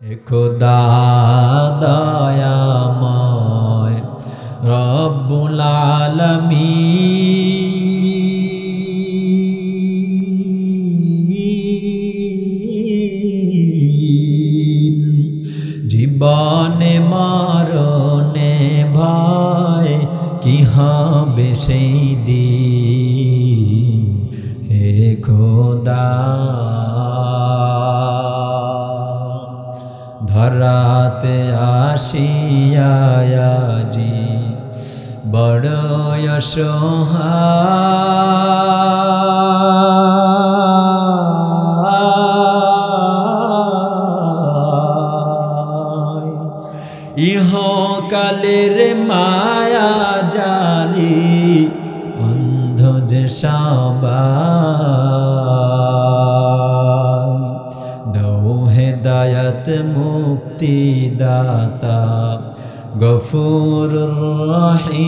হে খোদা দয়াময় রব্বুল আলামিন, জীবনে মরণে ভয় কি হবে সেই দিন। হে খোদা ধরাতে আসিয়াজি বড় অসহায়, ইহকালের মায়া জালি অন্ধ যে সবাই। দৌ হেদায়ত মুক্তি দাতা গফুরুর রহিম,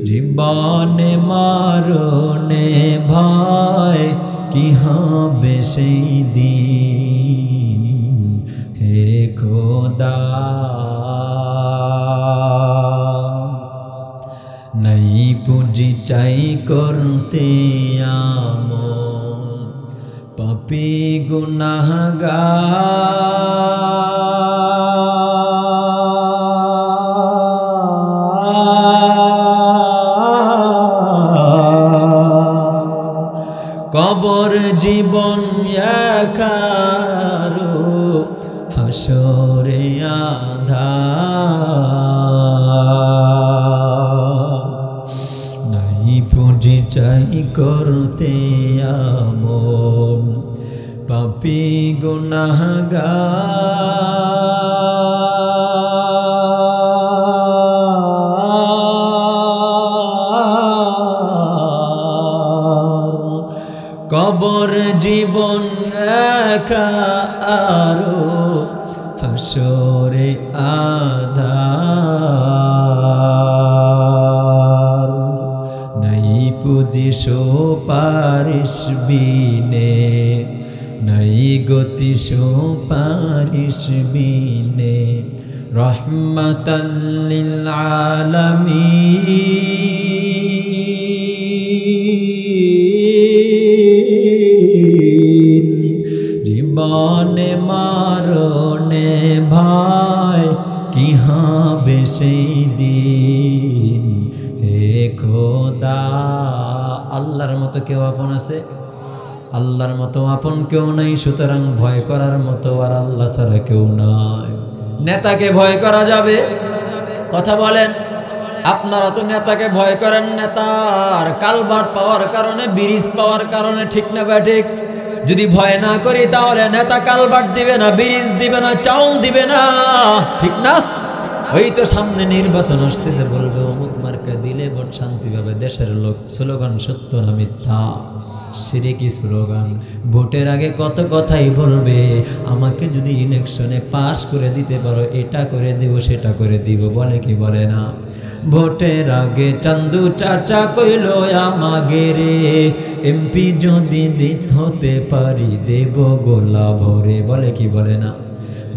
জীবনে মরণে ভয় কি হবে সেই দিন। হে খোদা নাই পুঁজি চাই করতে আমল, পাপী গুনাহগার। কবর জীবন একারো হাসরে আধার, নাই পুঁজি চাই করতে আমল, পাপী গুনাহগার। কবর জীবন একা আরো হাসরে আধার, নাই পুঁজি সুপারিশ বিনে, নাই গতি সুপারিশ বিনে, রহমাতাল লিল আলামিন, জীবনে মরণে ভয় কি হবে সেই দিন। হে খোদা আল্লাহর মতো কেউ আপন আছে? আল্লাহর মতো আপন কেউ নাই, সুতরাং ভয় করার মতো আর আল্লাহ ছাড়া কেউ নাই। নেতাকে ভয় করা যাবে? কথা বলেন। আপনারা তো নেতাকে ভয় করেন, নেতার কালভার্ট পাওয়ার কারণে, ব্রিজ পাওয়ার কারণে, ঠিক না ঠিক? যদি ভয় না করি তাহলে নেতা কালভার্ট দিবে না, ব্রিজ দিবে না, চাউল দিবে না, ঠিক না? ওই তো সামনে নির্বাচন আসতেছে, বলবে অমুক মার্কা দিলে ভোট শান্তি পাবে দেশের লোক। স্লোগান সত্য না মিথ্যা? সিরিকি স্লোগান। ভোটের আগে কত কথাই বলবে, আমাকে যদি ইলেকশনে পাস করে দিতে পারো এটা করে দিব সেটা করে দিব, বলে কি বলে না? ভোটের আগে চান্দু চাচা কইল আমাগে রে, এমপি যদি দিত হতে পারি দেব গোলা ভরে, বলে কি বলে না?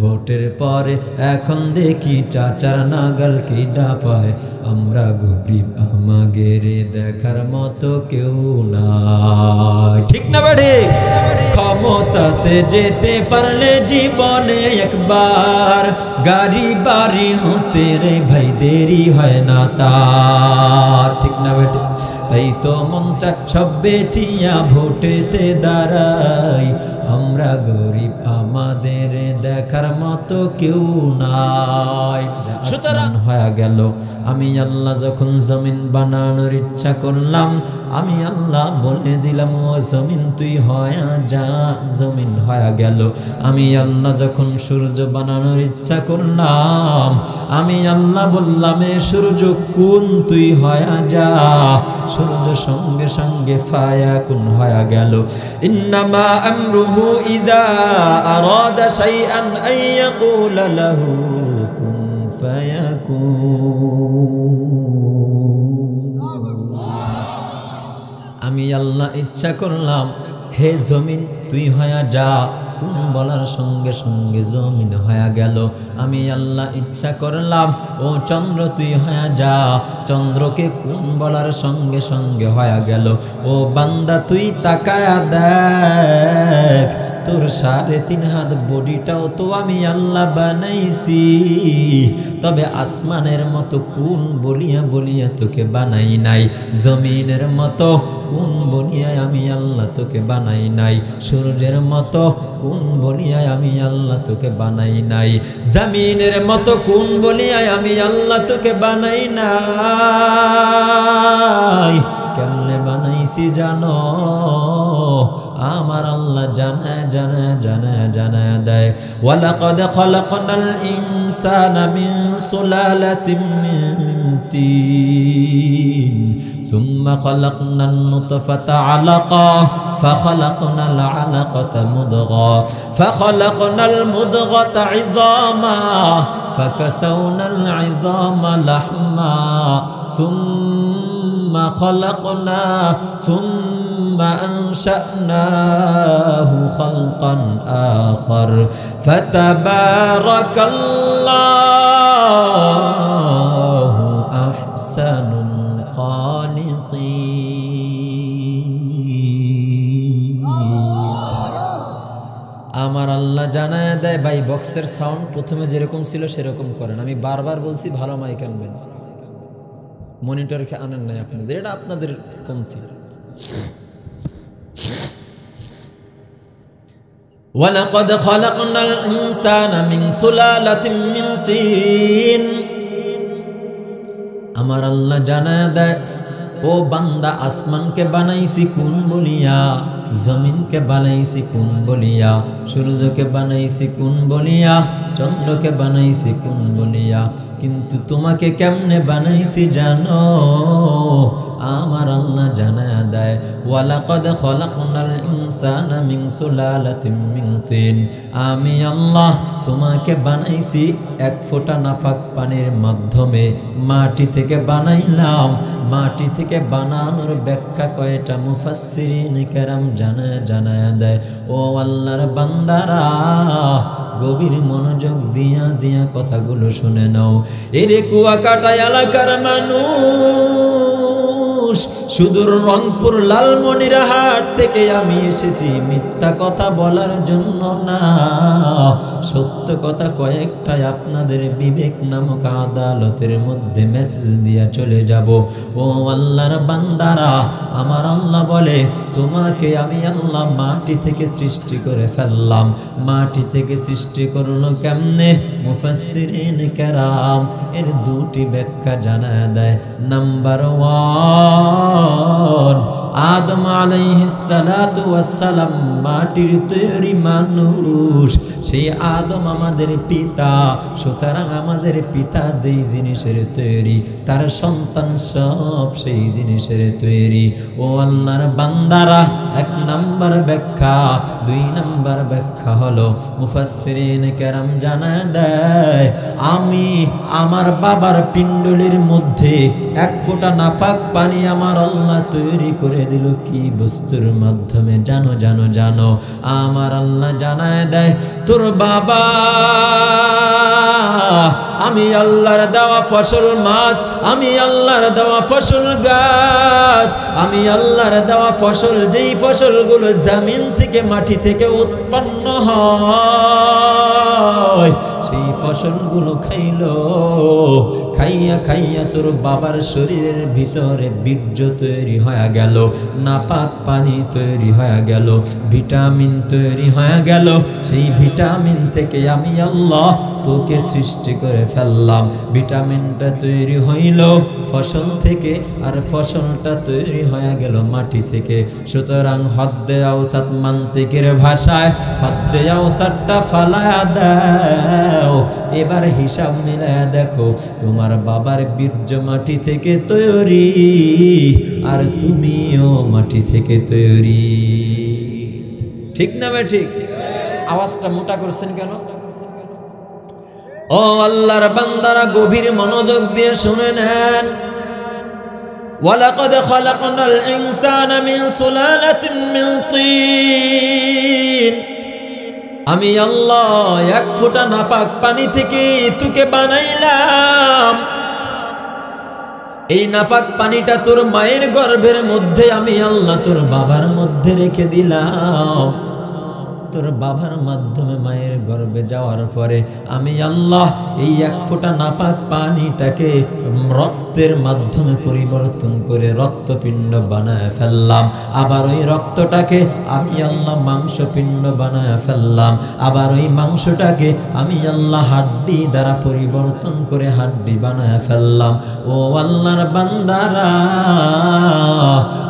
ভোটের পরে এখন দেখি চাচার নাগাল কিডা পায়, আমরা গরিব আমাগে রে দেখার মতো কেউ নাই, ঠিক না বেঠি? ক্ষমতাতে যেতে পারলে জীবনে একবার, গাড়ি বাড়ি হতে রে ভাই দেরি হয় না তার, ঠিক না বেঠি? তাই তো মন চায় সব বেচিয়া ভোটেতে দাঁড়াই, আমরা গরিব আমাদের দেখার মতো কেউ নাই। আসমান হয়ে গেল, আমি আল্লাহ যখন জমিন বানানোর ইচ্ছা করলাম, আমি আল্লাহ বলে দিলাম ও জমিন তুই হয়া যা, জমিন হয়ে গেল। আমি আল্লাহ যখন সূর্য বানানোর ইচ্ছা করলাম, আমি আল্লাহ বললাম এ সূর্য কোন তুই হয়া যা, সূর্য সঙ্গে সঙ্গে ফায়াকুন হয়ে গেল। ইন্নামা আমরুহু ইযা আরাদা শাইআন আন ইয়াকুলা লাহু কুন ফায়াকুন। আমি আমি আল্লাহ ইচ্ছা করলাম হে জমিন তুই হয়ে যা, কোন বলার সঙ্গে সঙ্গে জমিন হয়ে গেল। আমি আল্লাহ ইচ্ছা করলাম ও চন্দ্র তুই হয়ে যা, চন্দ্রকে কোন বলার সঙ্গে সঙ্গে হয়ে গেল। ও বান্দা তুই তাকায়া দেখ, তোর 3.5 হাত বডিটাও তো আমি আল্লাহ বানাইছি, তবে আসমানের মতো কোন বলিয়া বলিয়া তোকে বানাই নাই, জমিনের মতো কোন বলিয়া আমি আল্লাহ তোকে বানাই নাই, সূর্যের মতো কোন বলিয়া আমি আল্লাহ তোকে বানাই নাই, জমিনের মতো কোন বলিয়া আমি আল্লাহ তোকে বানাই নাই। কেমনে বানাইছি জানো? আমার আল্লাহ জানায় জানায় জানায় জানায় দেয়, ওয়ালাকাদ খালাকনাল ইনসানা মিন সুলালাতিন মিন তিন সুম্মা খালাকনান নুতফাতা আলাকা ফাখালাকনাল আলাকাতা মুদগা ফাখালাকনাল মুদগাতা ইযামা ফাকাসাওনাল ইযামা লাহমা সুম্মা খালাকনা সুম্মা আনশানাহু খালকান আখার ফাতাবারাকাল্লাহু আহসানুল খালিকিন। আমার আল্লাহ জানায় দেয় ভাই বক্সের সাউন্ড প্রথমে যেরকম ছিল সেরকম করেন। আমি বারবার বলছি ভালো মাইক আনবেন, মনিটরকে আনেন নাই আপনাদের, এটা আপনাদের কমতি। ওয়ালাকাদ খালাকনাল ইনসানা মিন সুলালাতিন মিন তিন। আমার আল্লাহ জানায় দেয় ও বান্দা আসমানকে বানাইছি কোন বলিয়া, জমিনকে বানাইছি কোন বলিয়া, সূর্যকে বানাইছি কোন বলিয়া, চন্দ্রকে বানাইছি কোন বলিয়া, কিন্তু তোমাকে কেমনে বানাইছি জানো? আমার আল্লাহ জানায়া দেয় ওয়ালাকাদ খালাকনাল ইনসানা মিন সুলালাতিন মিন তিন। আমি আল্লাহ তোমাকে বানাইছি এক ফোঁটা নাপাক পানির মাধ্যমে, মাটি থেকে বানাইলাম। মাটি থেকে বানানোর ব্যাখ্যা কয়টা মুফাসসিরিন কেরাম জানায়া দেয়। ও আল্লাহর বান্দারা গভীর মনোযোগ দিয়া দিয়া কথাগুলো শুনে নাও। এরে কুয়াকাটা এলাকার মানুষ, সুদূর রংপুর লালমনিরহাট থেকে আমি এসেছি মিথ্যা কথা বলার জন্য না, সত্য কথা কয়েকটাই আপনাদের বিবেক নামক আদালতের মধ্যে মেসেজ দিয়া চলে যাব। ও আল্লাহর বান্দারা, আমার আল্লাহ বলে তোমাকে আমি আল্লাহ মাটি থেকে সৃষ্টি করে ফেললাম। মাটি থেকে সৃষ্টি করলো কেমনে? মুফাসসিরিন কেরাম এর দুটি ব্যাখ্যা জানায় দেয়। নাম্বার 1, আদম আলাইহিস সালাতু ওয়াস সালাম মাটির তৈরি মানুষ, সেই আদম আমাদের পিতা, সুতরাং আমাদের পিতা যেই জিনিসের তৈরি তার সন্তান সব সেই জিনিসের তৈরি। ও আল্লাহর বান্দারা, 1 নাম্বার ব্যাখ্যা। 2 নাম্বার ব্যাখ্যা হলো মুফাসসিরিন কেরাম জানায় দেয় আমি আমার বাবার পিণ্ডলির মধ্যে 1 ফোঁটা নাপাক পানি আমার আল্লাহ তৈরি করে দিল কি বস্তুর মাধ্যমে জানো? জানো জানো আমার আল্লাহ জানায় দেয় তোর বাবা আমি আল্লাহর দেওয়া ফসল মাছ, আমি আল্লাহর দেওয়া ফসল গাছ, আমি আল্লাহর দেওয়া ফসল, যেই ফসলগুলো জমিন থেকে মাটি থেকে উৎপন্ন হয় সেই ফসলগুলো খাইলো। খাইয়া খাইয়া তোর বাবার শরীরের ভিতরে বীর্য তৈরি হয়ে গেল, নাপাক পানি তৈরি হয়ে গেল, ভিটামিন তৈরি হয়ে গেল। সেই ভিটামিন থেকে আমি আল্লাহ তোকে সৃষ্টি করে ফেললাম। ভিটামিনটা তৈরি হইল ফসল থেকে, আর ফসলটা তৈরি হয়ে গেল মাটি থেকে। সুতরাং হদ্দে আওসাত মান্তিকের ভাষায় হদ্দে আওসাতটা ফালায়া দাও। এবার হিসাব মিলায়া দেখো, তোমার বাবার বীর্য মাটি থেকে তৈরি, আর তুমিও মাটি থেকে তৈরি। ঠিক না ভাই? ঠিক। আওয়াজটা মোটা করছেন কেন? ও আল্লাহর বান্দারা গভীর মনোযোগ দিয়ে শুনে নেন। ওয়ালাকাদ খালাকনাল ইনসানা মিন সুলালাতিন মিন তিন, আমি আল্লাহ এক ফোঁটা নাপাক পানি থেকে তোকে বানাইলাম। এই নাপাক পানিটা তোর মায়ের গর্ভের মধ্যে আমি আল্লাহ তোর বাবার মধ্যে রেখে দিলাম। তোর বাবার মাধ্যমে মায়ের গর্ভে যাওয়ার পরে আমি আল্লাহ এই এক ফোঁটা নাপাক পানিটাকে রক্তের মাধ্যমে পরিবর্তন করে রক্তপিণ্ড বানায় ফেললাম। আবার ওই রক্তটাকে আমি আল্লাহ মাংসপিণ্ড বানায় ফেললাম। আবার ওই মাংসটাকে আমি আল্লাহ হাড্ডি দ্বারা পরিবর্তন করে হাড্ডি বানায় ফেললাম। ও আল্লাহর বান্দারা,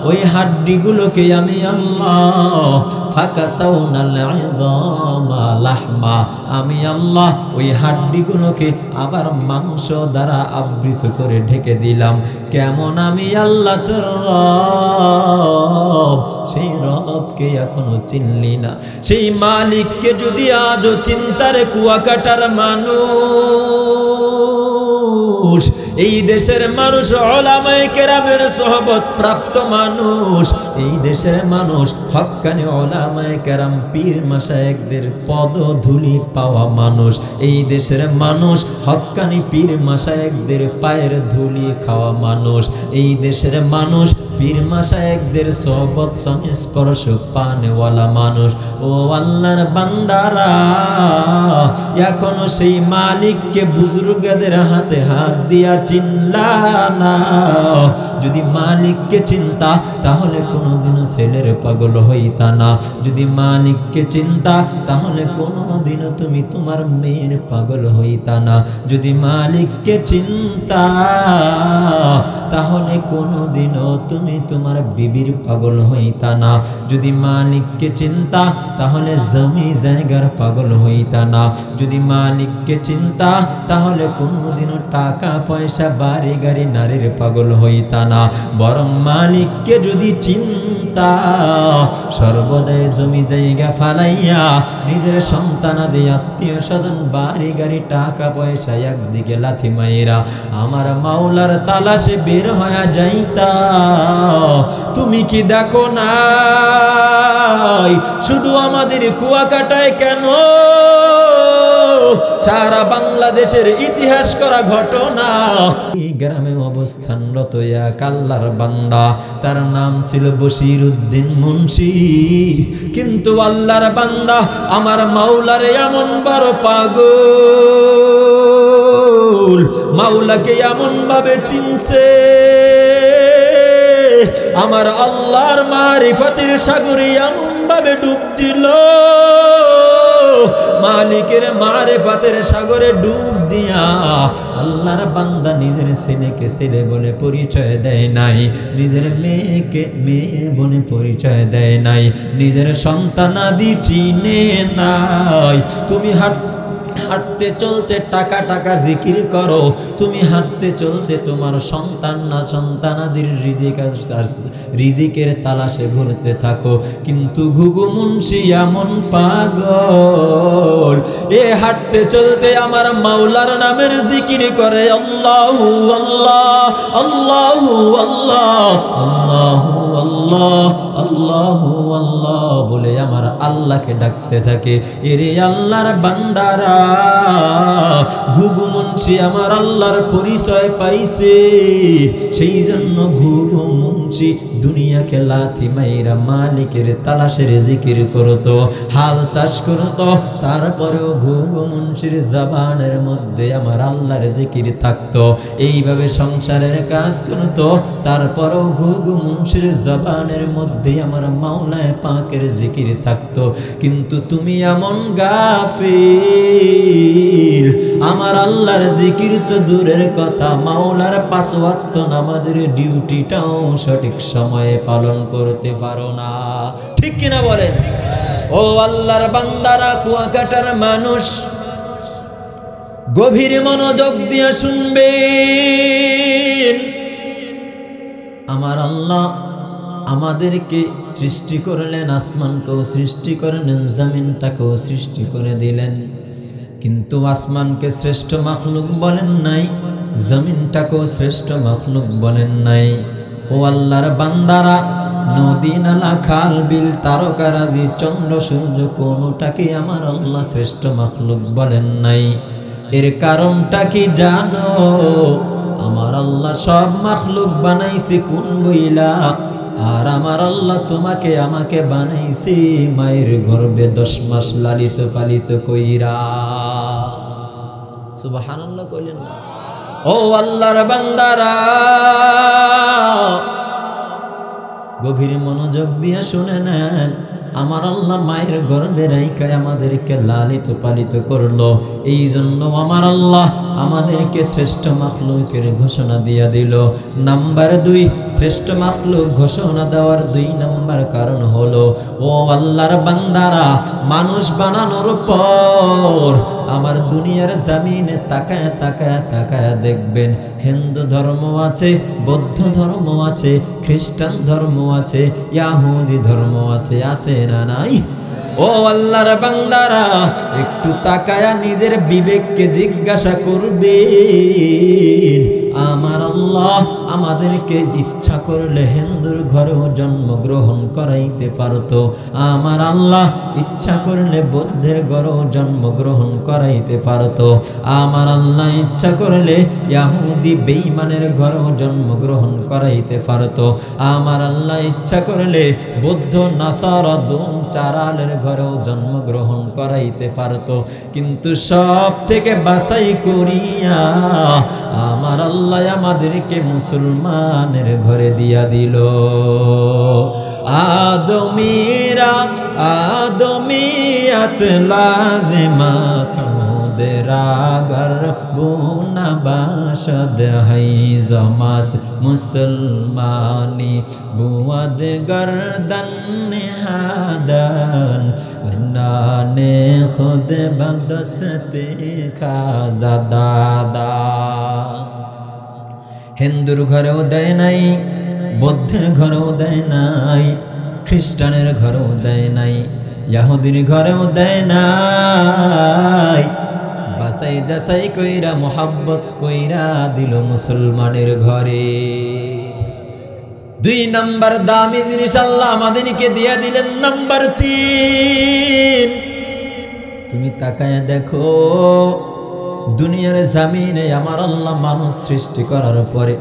ওই হাড্ডিগুলোকে আমি আল্লাহ ফাকাসাউনাল ইযামা লাহমা, আমি আল্লাহ ওই হাড্ডিগুলোকে আবার মাংস দ্বারা আবৃত করে ঢেকে দিলাম। কেমন আমি আল্লাহ তোর রব, সেই রবকে এখনো চিনলি না? সেই মালিককে যদি আজও চিন্তার কুয়াকাটার মানুষ, এই দেশের মানুষ উলামায়ে কেরামের সোহবত প্রাপ্ত মানুষ, এই দেশের মানুষ হক্কানি উলামায়ে কেরাম পীর মাশায়েখদের পদধূলি পাওয়া মানুষ, এই দেশের মানুষ হক্কানি পীর মাশায়েখদের পায়ের ধুলি খাওয়া মানুষ, এই দেশের মানুষ পীর মাশায়েখদের সোহবত সংস্পর্শ পানেওয়ালা মানুষ। ও আল্লাহর বান্দারা, এখনো সেই মালিককে বুজুর্গদের হাতে হাত দিয়া চিনলা না? যদি মালিককে চিন্তা তাহলে কোনোদিনও ছেলের পাগল হইতা না। যদি মালিককে চিন্তা তাহলে কোনোদিনও তুমি তোমার মেয়ের পাগল হইতা না। যদি মালিককে চিন্তা তাহলে কোনোদিনও তুমি তোমার বিবির পাগল হইতা না। যদি মালিককে চিন্তা তাহলে জমি জায়গার পাগল হইতা না। যদি মালিককে চিন্তা তাহলে কোনোদিনও টাকা পয়সা বাড়ি গাড়ি নারীর পাগল হইতা না। বরং মালিককে যদি চিন্তা সর্বদাই জমি জায়গা ফালাইয়া নিজের সন্তানাদি আত্মীয় স্বজন বাড়ি গাড়ি টাকা পয়সা একদিকে লাথি মাইরা আমার মাওলার তালাশে বের হয়ে যাইতা। তুমি কি দেখো না শুধু আমাদের কুয়াকাটায় কেন, সারা বাংলাদেশের ইতিহাস করা ঘটনা। এই গ্রামে অবস্থানরত এক আল্লাহর বান্দা, তার নাম ছিল বশির উদ্দিন মুন্সি। কিন্তু আল্লাহর বান্দা আমার মাওলারে এমন বড় পাগল, মাওলাকে এমন ভাবে চিনছে, আমার আল্লাহর মারিফতের সাগরে এমন ভাবে ডুব দিল, মালিকের মারিফতের সাগরে ডুব দিয়া আল্লাহর বান্দা নিজের ছেলেকে ছেলে বলে পরিচয় দেয় নাই, নিজের মেয়েকে মেয়ে বলে পরিচয় দেয় নাই, নিজের সন্তানাদি চিনে নাই। তুমি হাঁটতে চলতে টাকা টাকা জিকির করো, তুমি হাঁটতে চলতে তোমার সন্তান না সন্তানাদির রিজিকের তালাশে ঘুরতে থাকো। কিন্তু ঘুঘু মুন্সি এমন পাগল, এ হাঁটতে চলতে আমার মাওলার নামের জিকির করে, আল্লাহু আল্লাহ আল্লাহু আল্লাহ আল্লাহু আল্লাহ আল্লাহু আল্লাহ বলে আমার আল্লাহকে ডাকতে থাকে। এরে আল্লাহর বান্দারা, ঘুঘু মুন্সি আমার আল্লাহর পরিচয় পাইছে, সেই জন্য ঘুঘু মুন্সি দুনিয়াকে লাথি মাইরা মালিকের তালাশের জিকির করতো, হাল চাষ করতো। তারপরেও ঘুঘু মুন্সির জবানের মধ্যে আমার আল্লাহর জিকির থাকতো, এইভাবে সংসারের কাজ করতো। তারপরেও ঘুঘু মুন্সির জবানের মধ্যে আমার মাওলায়ে পাকের জিকির থাকতো। কিন্তু তুমি এমন গাফিল, আমার আল্লাহর জিকির তো দূরের কথা, মাওলার 5 ওয়াক্ত নামাজের ডিউটিটাও সঠিক সময়ে পালন করতে পারো না। ঠিক কিনা বলে? ও আল্লাহর বান্দারা, কুয়াকাটার মানুষ, গভীর মনোযোগ দিয়ে শুনবেন। আমার আল্লাহ আমাদেরকে সৃষ্টি করলেন, আসমানকেও সৃষ্টি করলেন, জমিনটাকেও সৃষ্টি করে দিলেন। কিন্তু আসমানকে শ্রেষ্ঠ মাখলুক বলেন নাই, জমিনটাকেও শ্রেষ্ঠ মাখলুক বলেন নাই। ও আল্লাহর বান্দারা, নদী নালা খাল বিল তারকারাজি চন্দ্র সূর্য কোনটাকে আমার আল্লাহ শ্রেষ্ঠ মাখলুক বলেন নাই। এর কারণটা কি জানো? আমার আল্লাহ সব মাখলুক বানাইছে কোন বইলা, আর আমার আল্লাহ তোমাকে আমাকে বানাইছে মায়ের গর্ভে 10 মাস লালিত পালিত কইরা। সুবহানাল্লাহ কইলেন না? ও আল্লাহর বান্দারা, গভীর মনোযোগ দিয়ে শুনে নেন। আমার আল্লাহ মায়ের গর্ভে রাইখা আমাদেরকে লালিত পালিত করলো। এই জন্য আমার আল্লাহ আমাদেরকে শ্রেষ্ঠ মাখলুকের ঘোষণা দিয়া দিল। নাম্বার 2, শ্রেষ্ঠ মাখলুক ঘোষণা দেওয়ার 2 নাম্বার কারণ হলো, ও আল্লাহর বান্দারা, মানুষ বানানোর পর আমার দুনিয়ার জমিনে তাকায় তাকায় তাকায় দেখবেন হিন্দু ধর্ম আছে, বৌদ্ধ ধর্ম আছে, খ্রিস্টান ধর্ম আছে, ইহুদি ধর্ম আছে, আছে না নাই? ও আল্লাহর বান্দারা, একটু তাকায়া নিজের বিবেককে জিজ্ঞাসা করবেন। আমার আল্লাহ আমাদেরকে ইচ্ছা করলে হিন্দুর ঘরেও জন্মগ্রহণ করাইতে পারতো। আমার আল্লাহ ইচ্ছা করলে বৌদ্ধের ঘরেও জন্মগ্রহণ করাইতে পারতো। আমার আল্লাহ ইচ্ছা করলে ইহুদি বেঈমানের ঘরেও জন্মগ্রহণ করাইতে পারতো। আমার আল্লাহ ইচ্ছা করলে বৌদ্ধ নাসারা দোম চারালের ঘরেও জন্মগ্রহণ করাইতে পারতো। কিন্তু সব থেকে বাছাই করিয়া আমার আল্লাহ আমাদেরকে মুসলমানের ঘরে দিয়া দিল। আদমিয়াত লাজিমাত দেরাগর বুনা বাশদ হাই জমাস্ত মুসলমানি বুয়াদ গর্দন হাদন নানে খুদ বদস্তে খাজাদাদা। হিন্দুর ঘরেও দেয় নাই, বৌদ্ধের ঘরেও দেয় নাই, খ্রিস্টানের ঘরেও দেয় নাই, ইহুদির ঘরেও দেয় নাই। বাছাই যাচাই কইরা মোহাব্বত কইরা দিল মুসলমানের ঘরে। 2 নাম্বার দামি জিনিস আল্লাহ আমাদেরকে দিয়া দিলেন। নাম্বার 3, তুমি তাকায় দেখো, দুনিয়ার জমিনে আমার আল্লাহ মানুষ সৃষ্টি করার পরে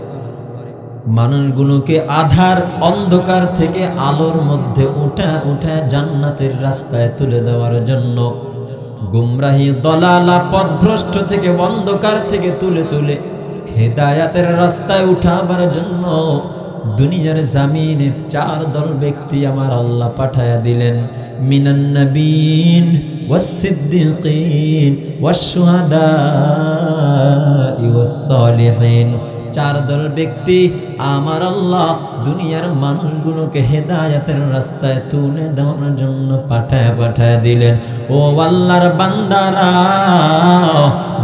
মানুষগুলোকে আধার অন্ধকার থেকে আলোর মধ্যে উঠা জান্নাতের রাস্তায় তুলে দেওয়ার জন্য, গুমরাহি দলালা পথভ্রষ্ট থেকে অন্ধকার থেকে তুলে হেদায়াতের রাস্তায় উঠাবার জন্য দুনিয়ার জমিনে 4 দল ব্যক্তি আমার আল্লাহ পাঠায়া দিলেন। মিনান নবীন ওয়াস সিদ্দিকিন ওয়াস শুহাদা ওয়াস সালিহিন। 4 দল ব্যক্তি আমার আল্লাহ দুনিয়ার মানুষগুলোকে হেদায়াতের রাস্তায় তুলে দেওয়ার জন্য পাঠায়া দিলেন। ও আল্লাহর বান্দারা,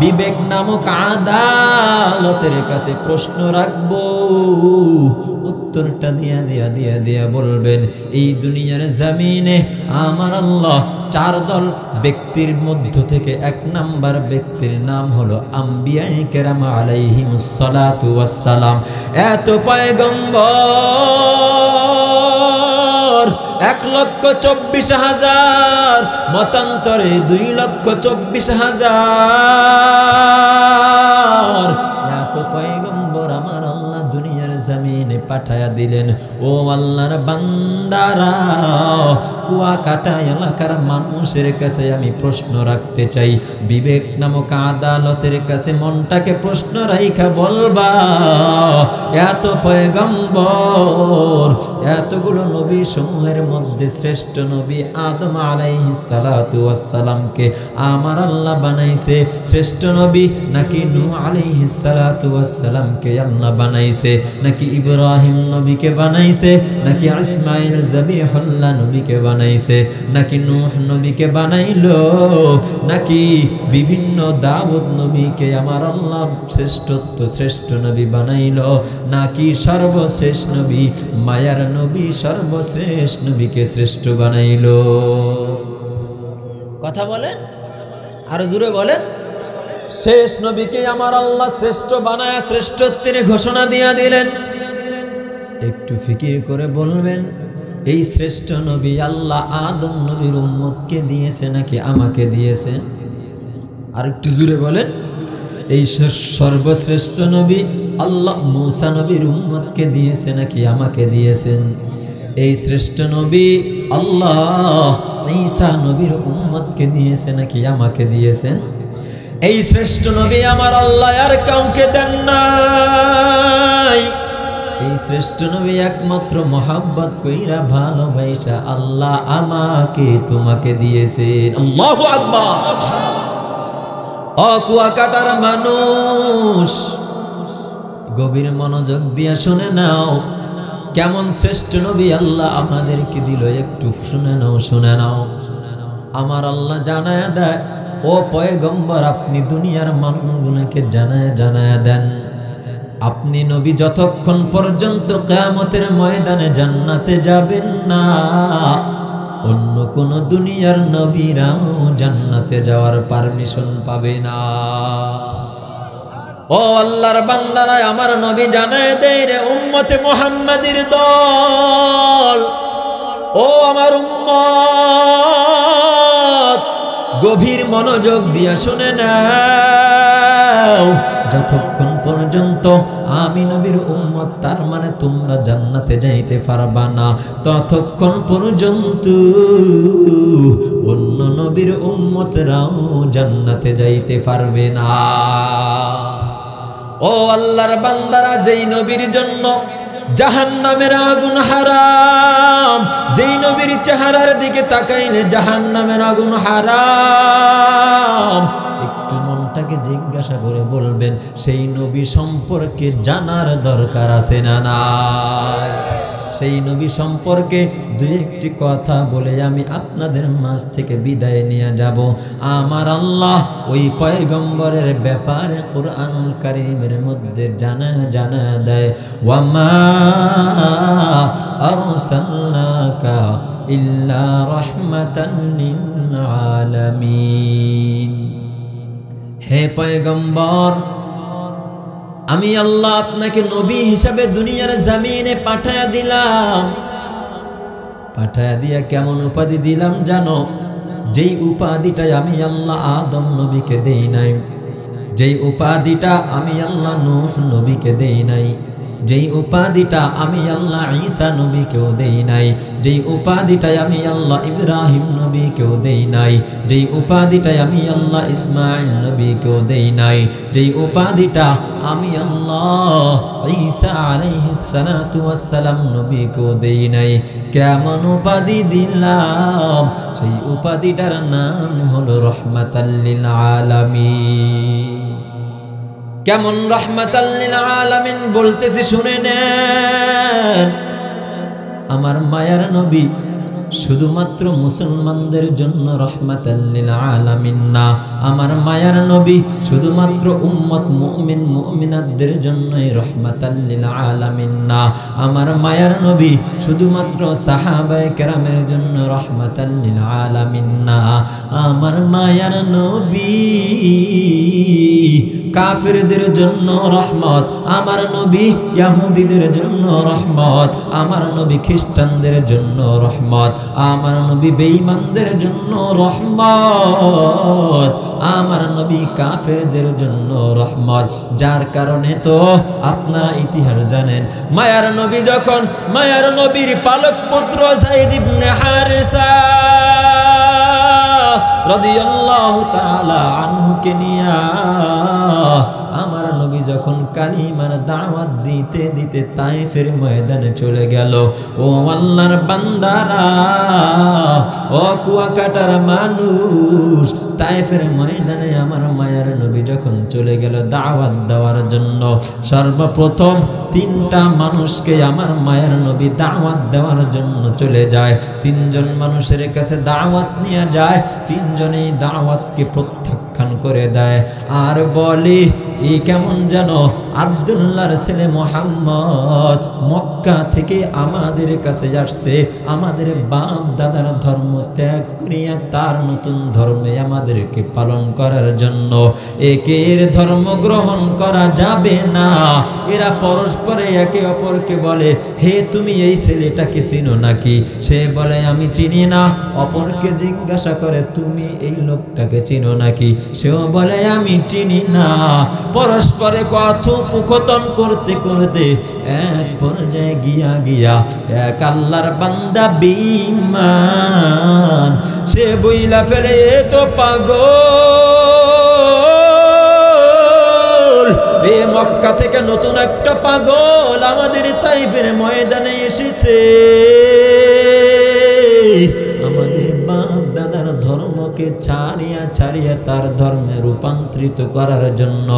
বিবেক নামক আদালতের কাছে প্রশ্ন রাখবো, উত্তরটা দিয়া বলবেন। এই দুনিয়ার জমিনে আমার আল্লাহ 4 দল ব্যক্তির মধ্য থেকে 1 নাম্বার ব্যক্তির নাম হলো আম্বিয়ায়ে কেরাম আলাইহিমুস সালাতু ওয়াস সালাম। এত পয়গম্বর 1,24,000, মতান্তরে 2,24,000 এত পয়গম্বর আমার আল্লাহ দুনিয়ার জমিনে পাঠায়া দিলেন। ও আল্লাহর বান্দারা, কুয়াকাটা এলাকার মানুষের কাছে আমি প্রশ্ন রাখতে চাই, বিবেক নামক আদালতের কাছে মনটাকে প্রশ্ন রাইখা বলবা, এত পয়গম্বর, এতগুলো নবী সমূহের মধ্যে শ্রেষ্ঠ নবী আদম আলাইহিস সালাতু ওয়াস সালামকে আমার আল্লাহ বানাইছে শ্রেষ্ঠ নবী, নাকি নূহ আলাইহিস সালাতু ওয়াস সালামকে আল্লাহ বানাইছে, নাকি ইব্রাহিম নবীকে বানাইছে, নাকি ইসমাইল যাবিহুল্লাহ নবীকে বানাইছে, নাকি নূহ নবীকে বানাইলো, নাকি বিভিন্ন দাউদ নবীকে আমার আল্লাহ শ্রেষ্ঠ নবী বানাইলো, নাকি সর্বশ্রেষ্ঠ নবী মায়ার নবী সর্বশ্রেষ্ঠ নবীকে শ্রেষ্ঠ বানাইলো? কথা বলেন, আরো জোরে বলেন। শেষ নবীকে আমার আল্লাহ শ্রেষ্ঠ বানায়া শ্রেষ্ঠত্বের ঘোষণা দিয়া দিলেন। একটু ফিকির করে বলবেন, এই শ্রেষ্ঠ নবী আল্লাহ আদম নবীর উম্মতকে দিয়েছে নাকি আমাকে দিয়েছে? আর একটু জোরে বলেন, এই সর্বশ্রেষ্ঠ নবী আল্লাহ মূসা নবীর উম্মতকে দিয়েছে নাকি আমাকে দিয়েছেন? এই শ্রেষ্ঠ নবী আল্লাহ ঈসা নবীর উম্মতকে দিয়েছে নাকি আমাকে দিয়েছেন? এই শ্রেষ্ঠ নবী আমার আল্লাহ আর কাউকে দেন নাই। এই শ্রেষ্ঠ নবী একমাত্র মোহাব্বত কইরা ভালোবাসা আল্লাহ আমাকে তোমাকে দিয়েছেন। আল্লাহু আকবার। ও কুয়াকাটার মানুষ, গভীর মনোযোগ দিয়ে শুনে নাও, কেমন শ্রেষ্ঠ নবী আল্লাহ আমাদেরকে দিল, একটু শুনে নাও, শুনে নাও। আমার আল্লাহ জানায় দেয়, ও পয়গম্বর আপনি দুনিয়ার মানুষগুলোকে জানায় দেন, আপনি নবী যতক্ষণ পর্যন্ত কিয়ামতের ময়দানে জান্নাতে যাবেন না, অন্য কোন দুনিয়ার নবীরাও জান্নাতে যাওয়ার পারমিশন পাবে না। ও আল্লাহর বান্দারা, আমার নবী জানায় দেয় রে উম্মতে মুহাম্মাদির দল, ও আমার উম্মত, গভীর মনোযোগ দিয়া শুনে নাও, যতক্ষণ পর্যন্ত আমি নবীর উম্মত, তার মানে তোমরা জান্নাতে যাইতে পারবা না, ততক্ষণ পর্যন্ত অন্য নবীর উম্মতরাও জান্নাতে যাইতে পারবে না। ও আল্লাহর বান্দারা, যেই নবীর জন্য জাহান্নামের আগুন হারাম, যেই নবীর চেহারার দিকে তাকাইলে জাহান্নামের আগুন হারাম, একটু মনটাকে জিজ্ঞাসা করে বলবেন, সেই নবী সম্পর্কে জানার দরকার আছে না নাই? সেই নবী সম্পর্কে দুই একটি কথা বলে আমি আপনাদের মাঝ থেকে বিদায় নিয়ে যাব। আমার আল্লাহ ওই পয়গম্বরের ব্যাপারে কুরআনুল কারীমের মধ্যে জানা দেয়, ওয়ামা আরসালনাকা ইল্লা রাহমাতান লিল আলামিন। হে পয়গম্বর, আমি আল্লাহ আপনাকে নবী হিসাবে দুনিয়ার জমিনে পাঠায়া দিলাম। পাঠায়া দিয়া কেমন উপাধি দিলাম জানো? যেই উপাধিটাই আমি আল্লাহ আদম নবীকে দেই নাই, যেই উপাধিটা আমি আল্লাহ নূহ নবীকে দেই নাই, যেই উপাধিটা আমি আল্লাহ ঈসা নবীকেও দেই নাই, যেই উপাধিটাই আমি আল্লাহ ইব্রাহিম নবীকেও দেই নাই, যেই উপাধিটাই আমি আল্লাহ ইসমাঈল নবীকেও দেই নাই, যেই উপাধিটা আমি আল্লাহ ঈসা আলাইহিস সালাতু ওয়াস সালাম নবীকেও দেই নাই। কেমন উপাধি দিলাম? সেই উপাধিটার নাম হলো রাহমাতাল লিল আলামিন। কেমন রাহমাতাল লিল আলামিন বলতেছি, শুনে নেন। আমার মায়ার নবী শুধুমাত্র মুসলমানদের জন্য রাহমাতাল লিল আলামিন না, আমার মায়ার নবী শুধুমাত্র উম্মত মুমিন মুমিনাতদের জন্যই রাহমাতাল লিল আলামিন না, আমার মায়ার নবী শুধুমাত্র সাহাবায়ে কেরামের জন্য রাহমাতাল লিল আলামিন না, আমার মায়ার নবী কাফেরদের জন্য রহমত, আমার নবী ইহুদিদের জন্য রহমত, আমার নবী খ্রিস্টানদের জন্য রহমত, আমার নবী বেঈমানদের জন্য রহমত, আমার নবী কাফেরদের জন্য রহমত। যার কারণে তো আপনারা ইতিহাস জানেন, মায়ার নবী যখন মায়ার নবীর পালক পুত্র যায়েদ ইবনে হারিসা রাদিয়াল্লাহু তাআলা আনহুকে নিয়া আমার নবী যখন কালিমার দাওয়াত দিতে দিতে তায়েফের ময়দানে চলে গেল, ও আল্লাহর বান্দারা, ও কুয়াকাটার মানুষ, তায়েফের ময়দানে আমার মায়ার নবী যখন চলে গেল দাওয়াত দেওয়ার জন্য, সর্বপ্রথম তিনটা মানুষকে আমার মায়ার নবী দাওয়াত দেওয়ার জন্য চলে যায়। তিনজন মানুষের কাছে দাওয়াত নিয়ে যায়, তিনজনেই দাওয়াতকে প্রত্যাখ্যান করে দেয় আর বলে, এই কেমন যেন আব্দুল্লাহর ছেলে মুহাম্মদ মক্কা থেকে আমাদের কাছে আসছে, আমাদের বাপ দাদার ধর্ম ত্যাগ করিয়া তার নতুন ধর্মে আমাদেরকে পালন করার জন্য। একের ধর্ম গ্রহণ করা যাবে না। এরা পরস্পরে একে অপরকে বলে, হে তুমি এই ছেলেটাকে চিনো নাকি? সে বলে আমি চিনি না। অপরকে জিজ্ঞাসা করে, তুমি এই লোকটাকে চিনো নাকি? সেও বলে আমি চিনি না। পরস্পরে কথোপকথন করতে করতে এক পর্যায়ে গিয়া এক আল্লাহর বান্দা বেঈমান সে বইলা ফেলে, এ তো পাগল, এ মক্কা থেকে নতুন একটা পাগল আমাদের তাইফের ময়দানে এসেছে। আমাদের বাপ দাদার ধর্মকে ছাড়িয়া তার ধর্মে রূপান্তরিত করার জন্য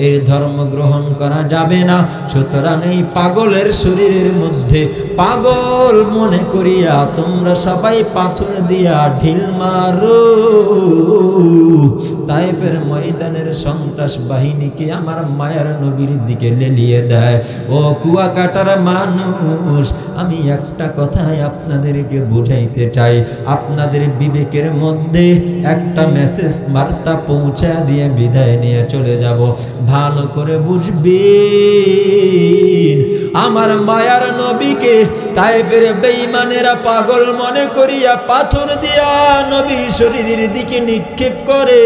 এই ধর্ম গ্রহণ করা যাবে না। সুতরাং এই পাগলের শরীরের মধ্যে পাগল মনে করিয়া তোমরা সবাই পাথর দিয়া ঢিল মারো। তাইফের ময়দানের সন্ত্রাস বাহিনীকে আমার মায়ার নবীর দিকে লেলিয়ে দেয়। ও কুয়াকাটার মানুষ, আমি একটা কথাই আপনাদেরকে বুঝাইতে চাই, আপনাদের বিবেকের মধ্যে একটা মেসেজ বার্তা পৌঁছা দিয়ে বিদায় নিয়ে চলে যাব। ভালো করে বুঝবেন, আমার মায়ার নবীকে তাইফের বেঈমানেরা পাগল মনে করিয়া পাথর দিয়া নবীর শরীরের দিকে নিক্ষেপ করে।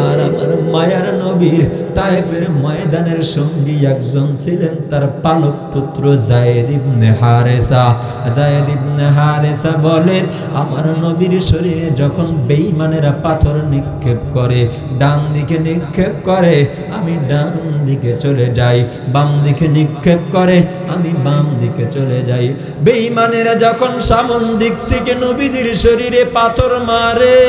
আর আমার মায়ার নবীর তাইফের ময়দানের সঙ্গী একজন ছিলেন তার পালক পুত্র যায়েদ ইবনে হারেসা। যায়েদ ইবনে হারেসা বলেন, আমার নবীর শরীরে যখন বেঈমানেরা পাথর নিক্ষেপ করে, ডান দিকে নিক্ষেপ করে আমি ডান দিকে চলে যাই, বাম দিকে নিক্ষেপ করে আমি বাম দিকে চলে যাই। বেঈমানেরা যখন সামন দিক থেকে নবীজির শরীরে পাথর মারে,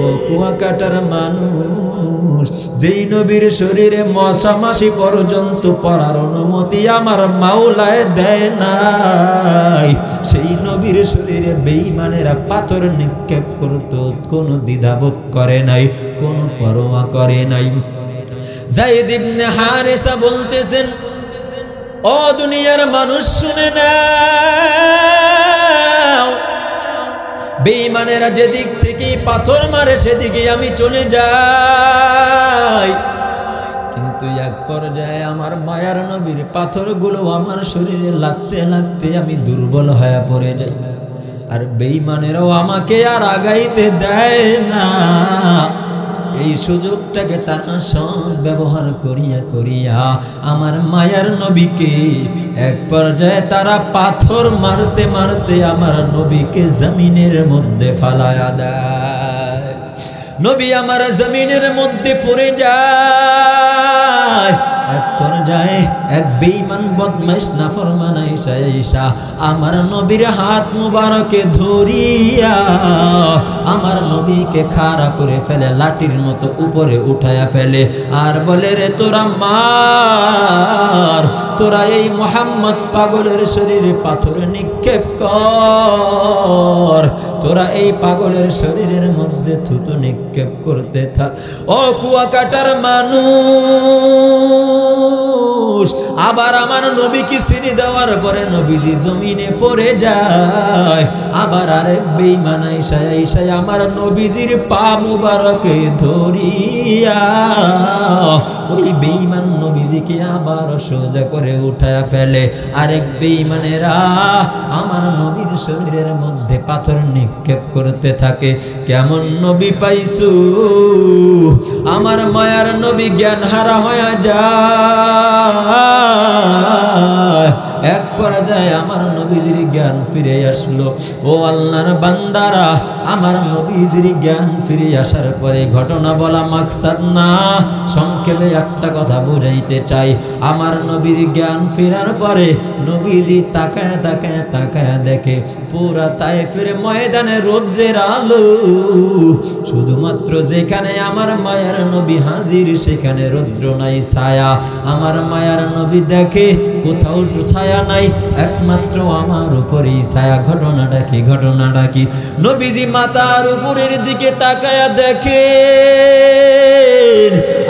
ও কুয়াকাটার মানুষ, যেই নবীর শরীরে মশা মাছি পর্যন্ত পড়ার অনুমতি আমার মাওলায় দেয় নাই, সেই নবীর শরীরে বেঈমানেরা পাথর নিক্ষেপ করত, কোনো দ্বিধাবোধ করে নাই, কোনো পরোয়া করে নাই। যায়েদ ইবনে হারেসা বলতেছেন, ও দুনিয়ার মানুষ শুনে নাও, বেঈমানেরা যেদিক থেকে পাথর মারে সেদিকে আমি চলে যাই, কিন্তু এক পর্যায়ে আমার মায়ার নবীর পাথরগুলো আমার শরীরে লাগতে লাগতে আমি দুর্বল হয়ে পড়ে যাই, আর বেঈমানেরাও আমাকে আর আগাইতে দেয় না। এই সুযোগটাকে তারা সৎ ব্যবহার করিয়া আমার মায়ার নবীকে এক পর্যায়ে তারা পাথর মারতে মারতে আমার নবীকে জমিনের মধ্যে ফালায়া দেয়। নবী আমার জমিনের মধ্যে পড়ে যায়। এক পর্যায়ে এক বেঈমান বদমাইশ নাফরমান আয়েশা আমার নবীর হাত মুবারকে ধরিয়া আমার নবীকে খাড়া করে ফেলে, লাঠির মতো উপরে উঠায়া ফেলে, আর বলে, রে তোরা মার, তোরা এই মুহাম্মদ পাগলের শরীরে পাথর নিক্ষেপ কর, তোরা এই পাগলের শরীরের মধ্যে থুতু নিক্ষেপ করতে থাক। ও কুয়াকাটার মানুষ, আবার আমার নবীকে ছিঁড়ে দেওয়ার পরে নবীজি জমিনে পড়ে যায়। আবার আরেক বেঈমান আয়েশা আমার নবীজির পা মুবারকে ধরিয়া ওই বেঈমান নবীজিকে আবার সোজা করে উঠায়া ফেলে। আরেক বেঈমানেরা আমার নবীর শরীরের মধ্যে পাথর নিক্ষেপ করতে থাকে। কেমন নবী পাইছু, আমার মায়ার নবী জ্ঞান হারা হয়ে যায়। এক পর্যায়ে আমার নবীজির জ্ঞান ফিরে আসলো। ও আল্লাহর বান্দারা, আমার নবীজির জ্ঞান ফিরে আসার পরে ঘটনা বলা মাকসাদ না, সংক্ষেপে একটা কথা বুঝাইতে চাই। আমার নবীর জ্ঞান ফেরার পরে নবীজি তাকায় তাকায় তাকায় দেখে পুরা তাইফের ময়দানে রৌদ্রের আলো, শুধুমাত্র যেখানে আমার মায়ার নবী হাজির সেখানে রৌদ্র নাই, ছায়া। আমার মায়ার নবী দেখে কোথাও ছায়া ছায়া নাই, একমাত্র আমার উপরেই ছায়া। ঘটনাটা কি? ঘটনাটা কি? নবীজি মাথার উপরের দিকে তাকায়া দেখেন,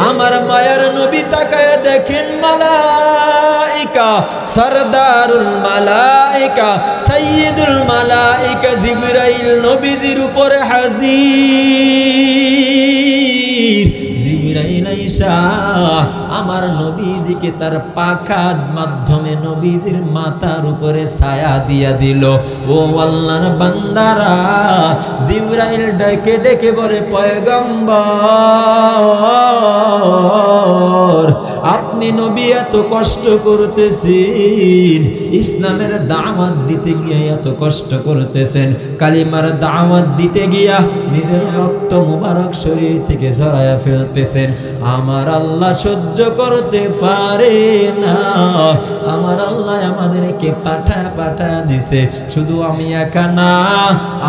আমার মায়ার নবী তাকায়া দেখেন মালাইকা, সরদারুল মালাইকা, সাইয়্যিদুল মালাইকা জিবরাইল নবীজির উপরে হাজির। জিবরাইল আইসা আমার নবীজিকে তার পাখার মাধ্যমে নবীজির মাথার উপরে ছায়া দিয়া দিল। ও আল্লাহর বান্দারা, জিবরাইল ডেকে ডেকে বলে, পয়গম্বর আপনি নবী এত কষ্ট করতেছেন, ইসলামের দাওয়াত দিতে গিয়ে এত কষ্ট করতেছেন, কালিমার দাওয়াত দিতে গিয়া নিজের রক্ত মুবারক শরীর থেকে ঝরায়া ফেলতেছেন। আমার আল্লাহ সহ্য করতে পারে না। আমার আল্লাহ আমাদেরকে পাঠা দিছে। শুধু আমি একা না,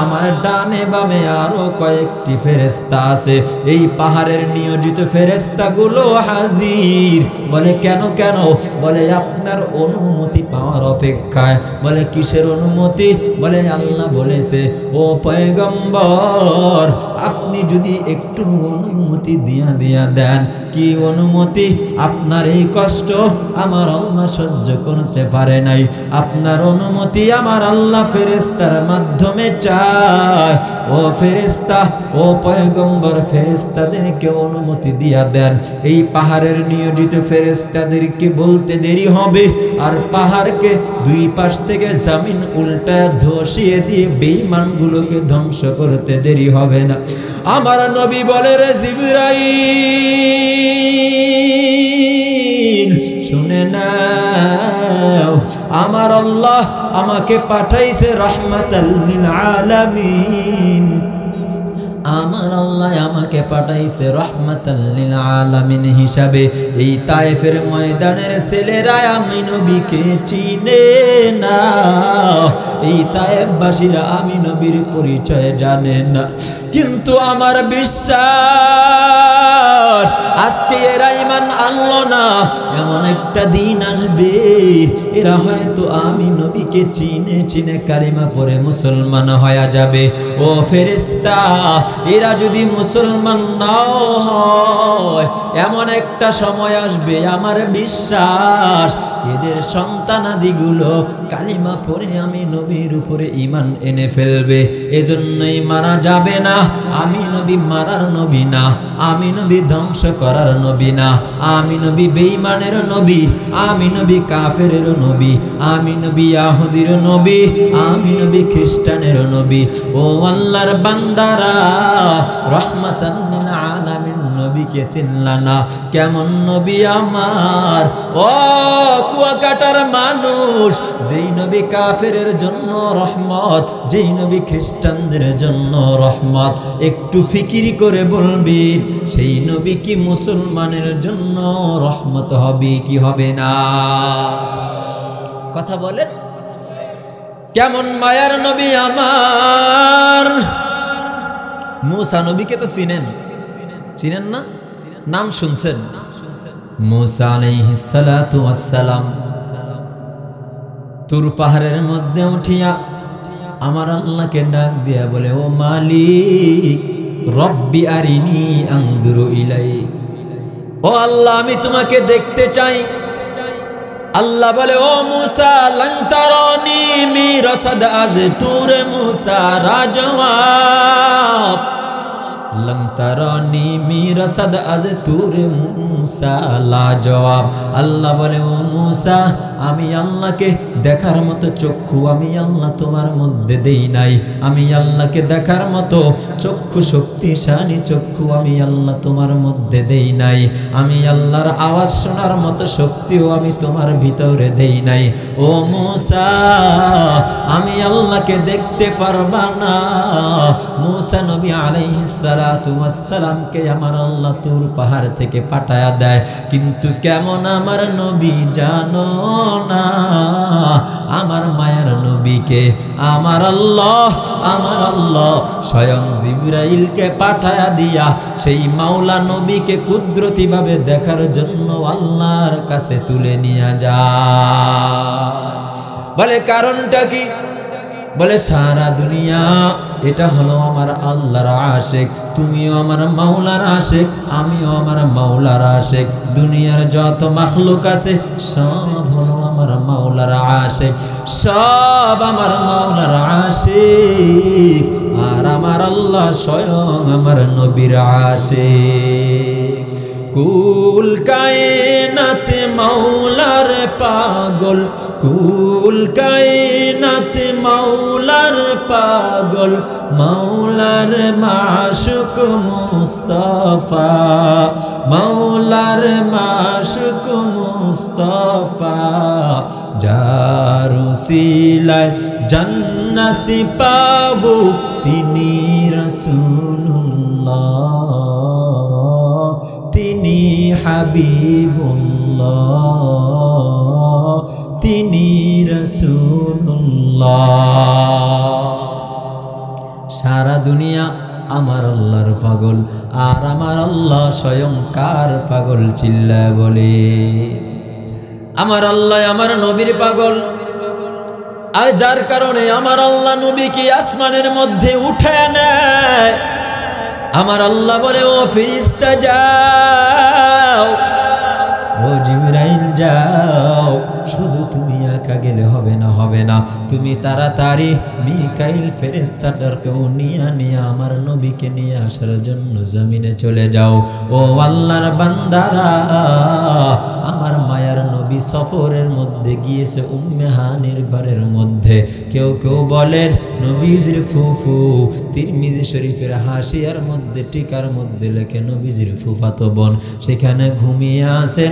আমার ডানে বামে আরো কয়েকটি ফেরেশতা আছে। এই পাহাড়ের নিয়োজিত ফেরেশতাগুলো হাজির। বলে কেন কেন? বলে আপনার অনুমতি পাওয়ার অপেক্ষায়। বলে কিসের অনুমতি? বলে আল্লাহ বলেছে, ও পয়গম্বর আপনি যদি একটু অনুমতি দিয়া দেন। কি অনুমতি? আপনার এই কষ্ট আমার আল্লাহ সহ্য করতে পারে নাই, আপনার অনুমতি আমার আল্লাহ ফেরেশতার মাধ্যমে চায়। ও ফেরেশতা, ও পয়গম্বর, ফেরেশতাদেরকে অনুমতি দিয়া দেন। এই পাহাড়ের নিয়োজিত ফেরেশতাদেরকে বলতে দেরি হবে, আর পাহাড়কে দুই পাশ থেকে জমিন উল্টা ধসিয়ে দিয়ে বেঈমানগুলোকে ধ্বংস করতে দেরি হবে না। আমার নবী বলে, রে জিবরাইল শুনে নাও, আমার আল্লাহ আমাকে পাঠাইছে রাহমাতাল লিল আলামিন। আমার আল্লাহ আমাকে পাঠাইছে রাহমাতাল লিল আলামিন হিসাবে। এই তায়েফের ময়দানের ছেলেরা আমি নবীকে চিনে না, এই তায়েফবাসীরা আমি নবীর পরিচয় জানে না। কিন্তু আমার বিশ্বাস আজকে এরা ঈমান আনলো না, এমন একটা দিন আসবে এরা হয়তো আমি নবীকে চিনে কালিমা পড়ে মুসলমান হয়ে যাবে। ও ফেরেশতা, এরা যদি মুসলমান নাও হয়, এমন একটা সময় আসবে আমার বিশ্বাস এদের সন্তানাদিগুলো কালিমা পড়ে আমি নবীর উপরে ঈমান এনে ফেলবে। এজন্যই মারা যাবে না। আমি নবী মারার নবী না, আমি নবী ধ্বংস করার নবী না, আমি নবী বেঈমানের নবী, আমি নবী কাফেরের নবী, আমি নবী ইহুদির নবী, আমি নবী খ্রিস্টানের নবী। ও আল্লাহর বান্দারা, রাহমাতান লিল আলামিন নবীকে চিনলা না? কেমন নবী আমার? ও কুয়াকাটার মানুষ, যেই নবী কাফেরের জন্য রহমত, যেই নবী খ্রিস্টানদের জন্য রহমত, একটু ফিকির করে বলবেন সেই নবী কি মুসলমানের জন্য রহমত হবে কি হবে না? কথা বলেন। কেমন মায়ার নবী আমার! মুসা নবীকে তো চিনেন না? নাম শুনছেন? মুসা আলাইহিস সালাতু ওয়াস সালাম তুর পাহাড়ের মধ্যে উঠিয়া আমার আল্লাহকে ডাক দিয়া বলে, ও মালিক রব্বি আরিনি আনজুরু ইলাই। ও আল্লাহ আমি তোমাকে দেখতে চাই। আল্লাহ বলে, ও মুসা লান তারানি মিরাসাদ আজ তুর মুসা রাজওয়াব। লম তারানি মিরাসাদ আজ তুর মুসা লাজওয়াব। আল্লাহ বলে, ও মুসা আমি আল্লাহকে দেখার মতো চক্ষু আমি আল্লাহ তোমার মধ্যে দেই নাই। আমি আল্লাহকে দেখার মতো চক্ষু, শক্তিশালী চক্ষু আমি আল্লাহ তোমার মধ্যে দেই নাই। আমি আল্লাহর আওয়াজ শোনার মতো শক্তিও আমি তোমার ভিতরে দেই নাই। ও মুসা আমি আল্লাহকে দেখতে পারবা না। মুসা নবী আলাইহিস সালাতু ওয়াস সালামকে আমার আল্লাহ তুর পাহাড় থেকে পাঠায়া দেয়। কিন্তু কেমন আমার নবী জানো না? আমার মায়ার নবীকে আমার আল্লাহ স্বয়ং জিবরাইলকে পাঠায়া দিয়া সেই মাওলা নবীকে কুদরতি ভাবে দেখার জন্য আল্লাহর কাছে তুলে নিয়ে যায়। বলে কারণটা কি? বলে সারা দুনিয়া এটা হলো আমার আল্লাহর আশিক, তুমিও আমার মাওলার আশিক, আমিও আমার মাওলার আশিক। দুনিয়ার যত মাখলুক আছে সব হলো আমার মাওলার আশিক, সব আমার মাওলার আশিক। আর আমার আল্লাহ স্বয়ং আমার নবীর আশিক। কুল কায়নাত মাওলার পাগল, কুল কায়নাত মাওলার পাগল, মাওলার মাশুক মুস্তাফা, মাওলার মাশুক মুস্তাফা। যার উসিলায় জান্নাত পাবো তিনি রাসূলুল্লাহ, তিনি হাবিবুল্লাহ, তিনি রাসূলুল্লাহ। সারা দুনিয়া আমার আল্লাহর পাগল, আর আমার আল্লাহ স্বয়ং কার পাগল? চিল্লায় বলে আমার আল্লাহ আমার নবীর পাগল। আর যার কারণে আমার আল্লাহ নবীকে আসমানের মধ্যে উঠে নেয়। আমার আল্লাহ বলে ও ফেরেশতা যাও, ও জিবরাইল যাও, শুধু তুমি একা গেলে হবে না, হবে না, তুমি তাড়াতাড়ি মিকাইল ফেরেশতাদেরকেও নিয়ে আমার নবীকে নিয়ে আসার জন্য জমিনে চলে যাও। ও আল্লাহর বান্দারা, আমার মায়ার নবী সফরের মধ্যে গিয়েছে উম্মে হানির ঘরের মধ্যে। কেউ কেউ বলেন নবীজির ফুফু, তিরমিজি শরীফের হাসিয়ার মধ্যে টিকার মধ্যে লেখে নবীজির ফুফাতো বোন সেখানে ঘুমিয়ে আছেন।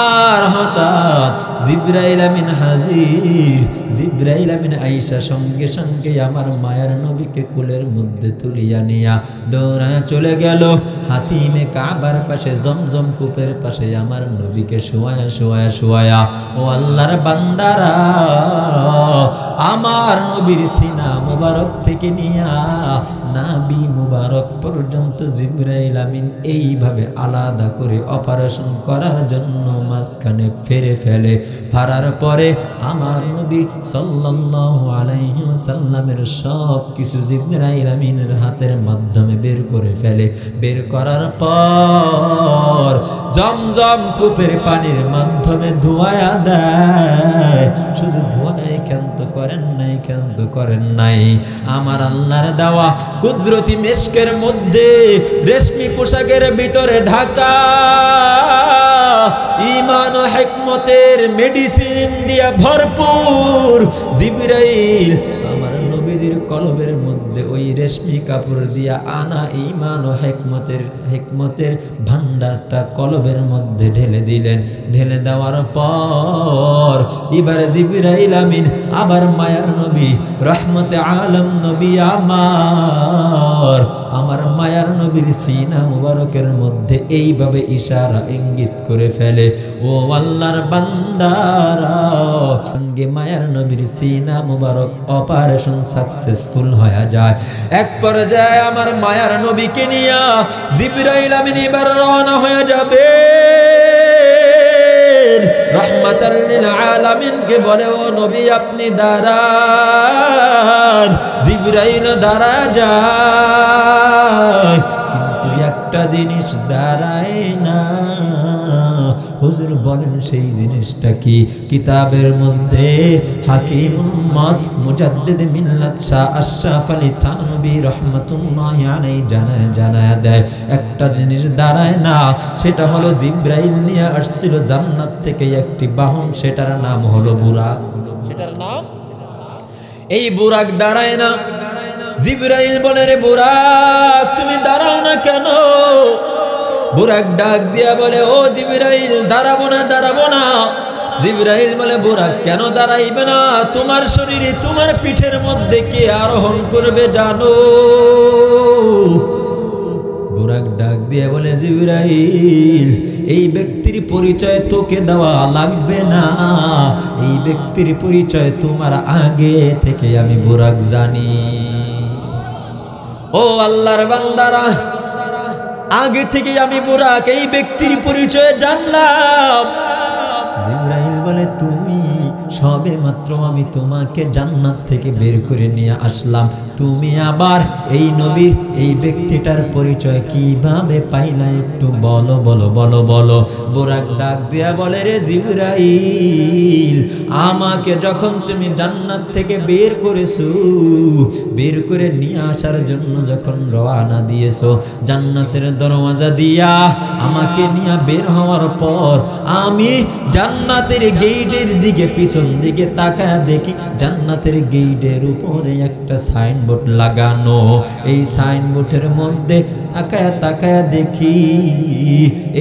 আর হঠাৎ জিবরাইল আমিন হাজির, জিবরাইল আমিন আয়েশা সঙ্গে সঙ্গে আমার মায়ার নবীকে কুলের মধ্যে তুলিয়া নিয়া দৌড়া চলে গেল হাতিমে কাবার পাশে, জমজম কূপের পাশে আমার নবীকে শোয়ায়া শোয়ায়া শোয়ায়া। ও আল্লাহর বান্দারা, আমার নবীর সিনা মুবারক থেকে নিয়া নাবি মুবারক পর্যন্ত জিবরাইল আমিন এইভাবে আলাদা করে অপারেশন করার জন্য মাঝখানে ফেরে ফেলে। ফারার পরে আমার নবী সাল্লাল্লাহু আলাইহি ওয়াসাল্লামের সব কিছু জিবরাইল আমিনের হাতের মাধ্যমে বের করে ফেলে। বের করার পর জমজম কূপের পানির মাধ্যমে ধোয়া দেয়। শুধু ধোয়াই ক্ষান্ত করেন নাই, ক্ষান্ত করেন নাই, আমার আল্লাহর দেওয়া কুদরতি মেশকের মধ্যে রেশমি পোশাকের ভিতরে ঢাকা ঈমান ও হিকমতের মেডিসিন দিয়া ভরপুর জিবরাইল আমার নবীজির কলবের মধ্যে ওই রেশমি কাপড় দিয়া আনা ঈমান ও হিকমতের ভান্ডারটা কলবের মধ্যে ঢেলে দিলেন। ঢেলে দেওয়ার পর এবার জিবরাইল আমিন আবার মায়ার নবী রহমতে আলম নবী আমার মায়ার নবীর সিনা মুবারকের মধ্যে এইভাবে ইশারা ইঙ্গিত করে ফেলে, ও আল্লাহর বান্দারা, সঙ্গে মায়ার নবীর সিনা মুবারক অপারেশন সাকসেসফুল হয়ে যায়। এক পর্যায়ে আমার মায়ার নবীকে নিয়ে জিবরাইল আমিন এবার রওনা হয়ে যাবে। রহমাতাল লিল আলামিনকে বলে, ও নবী আপনি দাঁড়ান। জিবরাইল দাঁড়া যায়, কিন্তু একটা জিনিস দাঁড়ায় না। হুজুর বলেন সেই জিনিসটা কি? কিতাবের মধ্যে হাকিম উম্মত মুজাদ্দিদ মিল্লাত শাহ আশরাফ আলী থানভী রাহমাতুল্লাহি আলাইহি জানায়া দেয় একটা জিনিস দাঁড়ায় না। সেটা হলো জিবরাইল নিয়ে আসছিল জান্নাত থেকে একটি বাহন, সেটার নাম হলো বুরাক। সেটার নাম এই বুরাক দাঁড়ায় না। জিবরাইল বলে, রে বুরাক তুমি দাঁড়াও না কেন? বুরাক ডাক দিয়া বলে, ও জিবরাইল দাঁড়াবো না, দাঁড়াবো না। জিবরাইল বলে, বুরাক কেন দাঁড়াইবে না? তোমার শরীরে তোমার পিঠের মধ্যে কে আরোহণ করবে জানো? বুরাক ডাক দিয়ে বলে, জিবরাইল এই ব্যক্তির পরিচয় তোকে দেওয়া লাগবে না, এই ব্যক্তির পরিচয় তোমার আগে থেকে আমি বুরাক জানি। ও আল্লাহর বান্দারা, আগে থেকে আমি বুরাক এই ব্যক্তির পরিচয় জানলাম। জিবরাইল বলে, তুমি সবে মাত্র আমি তোমাকে জান্নাত থেকে বের করে নিয়ে আসলাম, তুমি আবার এই নবীর এই ব্যক্তিটার পরিচয় কিভাবে পাইলা একটু বলো বলো বলো বলো। বুরাক ডাক দিয়া বলে, রে জিবরাইল, আমাকে যখন তুমি জান্নাত থেকে বের করেছো, বের করে নিয়ে আসার জন্য যখন রওনা দিয়েছো, জান্নাতের দরওয়াজা দিয়া আমাকে নিয়ে বের হওয়ার পর আমি জান্নাতের গেটের দিকে পিছন দিকে তাকায় দেখি জান্নাতের গেটের উপরে একটা সাইনবোর্ড লাগানো। এই সাইনবোর্ডের মধ্যে তাকায় তাকায় দেখি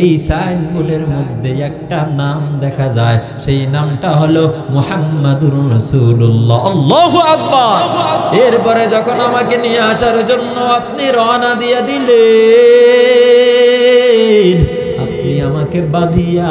এই সাইনবোর্ডের মধ্যে একটা নাম দেখা যায়, সেই নামটা হলো মুহাম্মাদুর রাসূলুল্লাহ। আল্লাহু আকবার। এরপরে যখন আমাকে নিয়ে আসার জন্য আপনি রওনা দিয়ে দিলেন, আপনি আমাকে বাঁধিয়া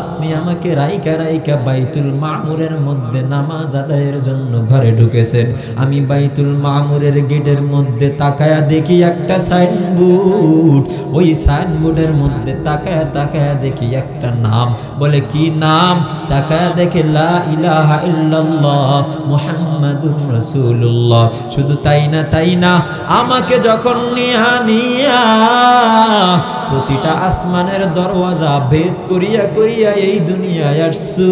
আপনি আমাকে রাইকা রাইকা বাইতুল মামুরের মধ্যে নামাজ আদায়ের জন্য ঘরে ঢুকেছেন। আমি বাইতুল মামুরের গেটের মধ্যে তাকায়া দেখি একটা সাইনবোর্ড, ওই সাইনবোর্ডের মধ্যে তাকায়া তাকায়া দেখি একটা নাম। বলে কি নাম? তাকায়া দেখে লা ইলাহা ইল্লাল্লাহ মুহাম্মাদুর রাসূলুল্লাহ। শুধু তাই না, আমাকে যখন নিয়া প্রতিটা আসমানের দরওয়াজা ভেদ করিয়া করিয়া এই দুনিয়ায় আসছো,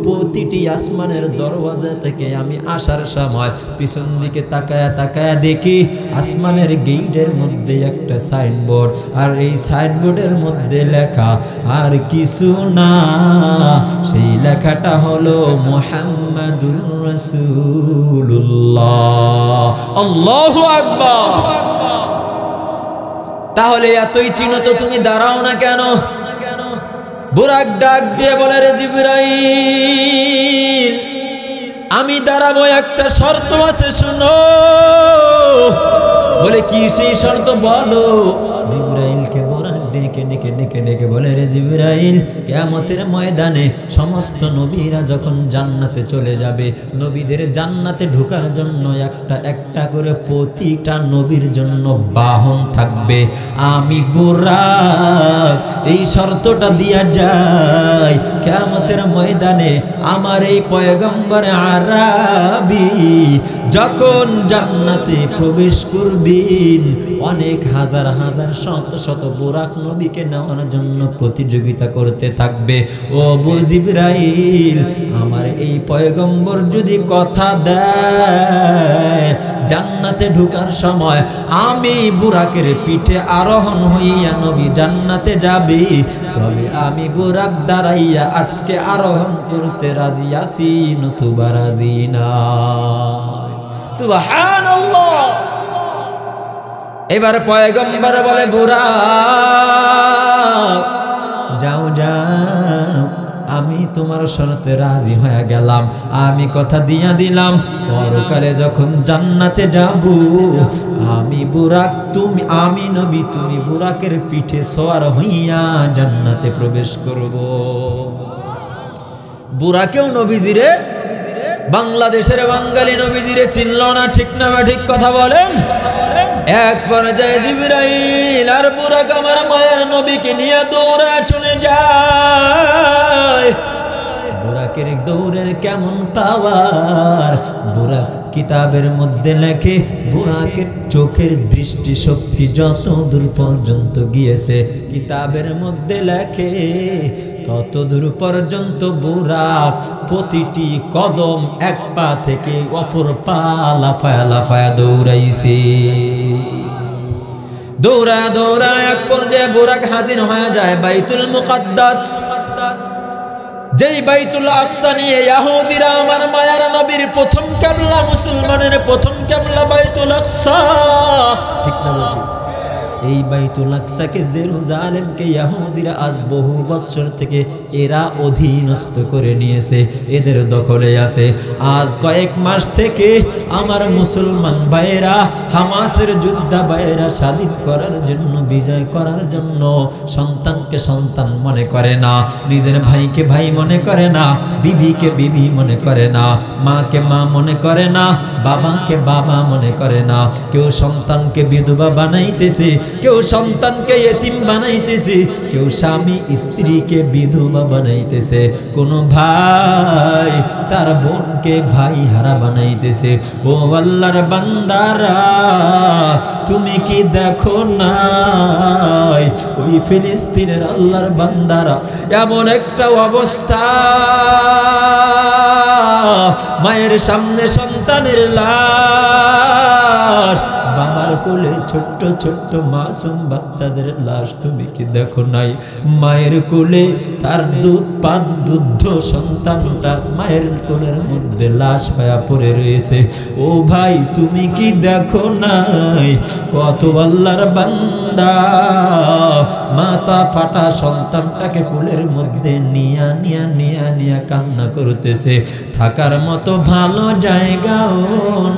প্রতিটি আসমানের দরওয়াজা থেকে আমি আসার সময় পিছন দিকে তাকায়া তাকায়া দেখি আসমানের গেটের মধ্যে একটা সাইনবোর্ড, আর এই সাইনবোর্ডের মধ্যে লেখা আর কিছু না, সেই লেখাটা হলো মুহাম্মাদুর রাসূলুল্লাহ। আল্লাহু আকবার। তাহলে এতই চিনো তো তুমি দাঁড়াও না কেন? বুরাক ডাক দিয়ে বলে, রে জিবরাইল, আমি দাঁড়াবো, একটা শর্ত আছে, শুনো। বলে কি সেই শর্ত? বলো। জিবরাইলকে বুরাক ডেকে ডেকে ডেকে ডেকে বলে, রে জিবরাইল, কিয়ামতের ময়দানে সমস্ত নবীরা যখন জান্নাতে চলে যাবে, নবীদের জান্নাতে ঢোকার জন্য একটা একটা করে প্রতিটা নবীর জন্য বাহন থাকবে। আমি বুরাক এই শর্তটা দিয়া যাই, কিয়ামতের ময়দানে আমার এই পয়গম্বর আরাবী যখন জান্নাতে প্রবেশ করবেন, অনেক হাজার হাজার শত শত বুরাক নবীকে নেওয়ার জন্য প্রতিযোগিতা করতে থাকবে। ও জিবরাইল, আমার এই পয়গম্বর যদি কথা দেয় জান্নাতে ঢোকার সময় আমি বুরাকের পিঠে আরোহণ হইয়া নবী জান্নাতে যাবে, তবে আমি বুরাক দাঁড়াইয়া আজকে আরোহণ করতে রাজি আছি, নতুবা রাজি না। সুবহানাল্লাহ। এবার পয়গম্বর বলে, বুরাক যাও যাও, আমি তোমার শর্তে রাজি হয়ে গেলাম, আমি কথা দিয়া দিলাম, পরকালে যখন জান্নাতে যাব আমি বুরাক, আমি নবী, তুমি বুরাকের পিঠে সওয়ার হইয়া জান্নাতে প্রবেশ করব। বুরাকেও নবীজিরে, বাংলাদেশের বাঙালি নবীজিরে চিনল না, ঠিক না ঠিক কথা বলেন? এক পর্যায়ে জিবরাইল আর বুরাক আমার মায়ের নবীকে নিয়ে দৌড়ে চলে যায়। বুরাকের দৌড়ের কেমন পাওয়ার! বুরাক কিতাবের মধ্যে লেখে, বুরাকের চোখের দৃষ্টি শক্তি যত দূর পর্যন্ত গিয়েছে, কিতাবের মধ্যে লেখে তত দূর পর্যন্ত বুরাক প্রতিটি কদম এক পা থেকে অপর পা লাফায়া লাফায়া দৌড়াইছে। দৌড়া দৌড়া এক পর্যায়ে বুরাক হাজির হয়ে যায় বাইতুল মুকাদ্দাস, যেই বাইতুল আকসা নিয়ে ইহুদিরা আমার মায়ার নবীর প্রথম কিবলা, মুসলমানের প্রথম কিবলা বাইতুল আকসা, ঠিক না বলছি? এই বাইতুল আকসাকে, জেরুজালেমকে ইহুদিরা আজ বহু বছর থেকে এরা অধীনস্থ করে নিয়েছে, এদের দখলে আছে। আজ কয়েক মাস থেকে আমার মুসলমান ভাইয়েরা, হামাসের যোদ্ধা ভাইয়েরা স্বাধীন করার জন্য, বিজয় করার জন্য সন্তানকে সন্তান মনে করে না, নিজের ভাইকে ভাই মনে করে না, বিবিকে বিবি মনে করে না, মাকে মা মনে করে না, বাবাকে বাবা মনে করে না, কেউ সন্তানকে বিধবা বানাইতেছে, কেউ সন্তানকে এতিম বানাইতেছে, কেউ স্বামী স্ত্রীকে বিধবা বানাইতেছে, কোন ভাই তার বোনকে ভাই হারা বানাইতেছে। ও আল্লাহর বান্দারা, তুমি কি দেখো না ওই ফিলিস্তিনের আল্লাহর বান্দারা এমন একটা অবস্থা, মায়ের সামনে সন্তানের লাশ, বাবার কোলে ছোট্ট ছোট্ট মাসুম বাচ্চাদের লাশ তুমি কি দেখো নাই? মায়ের কোলে তার দুধ পান দুধ সন্তানটা মায়ের কোলের মধ্যে লাশ হয়ে পড়ে রয়েছে। ও ভাই, তুমি কি দেখো নাই কত আল্লাহর বান্দা মাথা ফাটা সন্তানটাকে কোলের মধ্যে নিয়া নিয়া নিয়া নিয়া কান্না করতেছে। থাকার মতো ভালো জায়গাও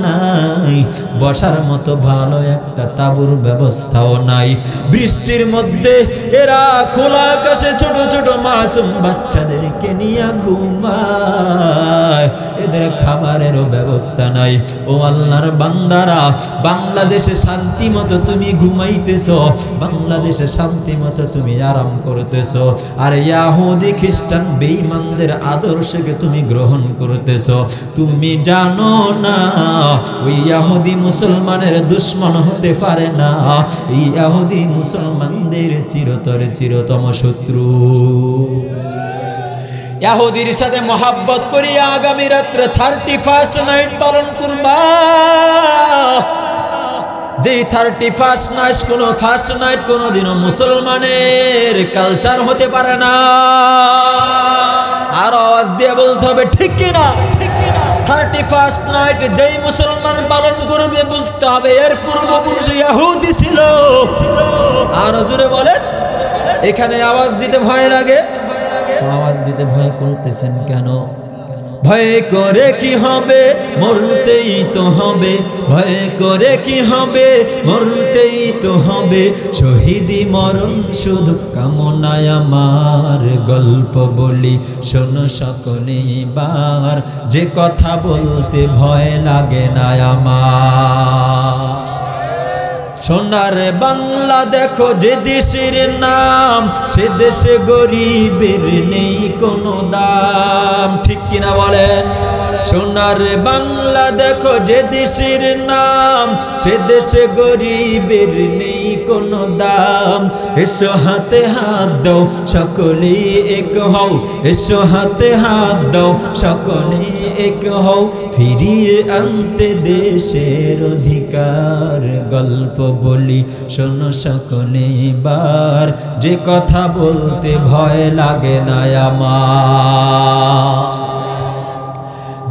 নাই, বসার মতো ভালো একটা তাঁবুর ব্যবস্থাও নাই। বৃষ্টির মধ্যে এরা খোলা আকাশে ছোট ছোট মাসুম বাচ্চাদেরকে নিয়ে ঘুমায়, এদের খাবারেরও ব্যবস্থা নাই। ও আল্লাহর বান্দারা, বাংলাদেশে শান্তি মতো তুমি ঘুমাইতেছ, বাংলাদেশে শান্তি মতো তুমি আরাম করতেছ, আর ইহুদি খ্রিস্টান বেঈমানদের আদর্শকে তুমি গ্রহণ করতেছ। তুমি জানো না ওই ইহুদি মুসলমানের দুশমন হতে পারে না, এই ইহুদি মুসলমানদের চিরতম শত্রু। ইহুদির সাথে মহাব্বত করিয়া আগামী রাত্রে 31st নাইট পালন করবা, যে 31st নাইট কোনো ফার্স্ট নাইট কোনোদিনও মুসলমানের কালচার হতে পারে না। আর আওয়াজ দিয়ে বলতে হবে ঠিক কিনা? 31st নাইট যেই মুসলমান পালন করবে বুঝতে হবে এর পূর্বপুরুষ ইহুদি ছিল। আর জোরে বলেন, এখানে আওয়াজ দিতে ভয় লাগে, আওয়াজ দিতে ভয় করতেছেন কেন? ভয় করে কি হবে, মরতেই তো হবে, ভয় করে কি হবে, মরতেই তো হবে, শহীদি মরণ শুধু কামনায় আমার। গল্প বলি শোনো সকলে এবার, যে কথা বলতে ভয় লাগে না আমার। সোনার বাংলা দেখো যে দেশের নাম, সে দেশে গরিবের নেই কোনো দাম, ঠিক কিনা বলেন? সোনার বাংলা দেখো যে দেশের নাম, সে দেশে গরিবের নেই কোনো দাম। এসো হাতে হাত দাও সকলে এক হও, এসো হাতে হাত দাও সকলে এক হও, ফিরিয়ে আনতে দেশের অধিকার। গল্প বলি শোনো সকলে এবার, যে কথা বলতে ভয় লাগে না আমার।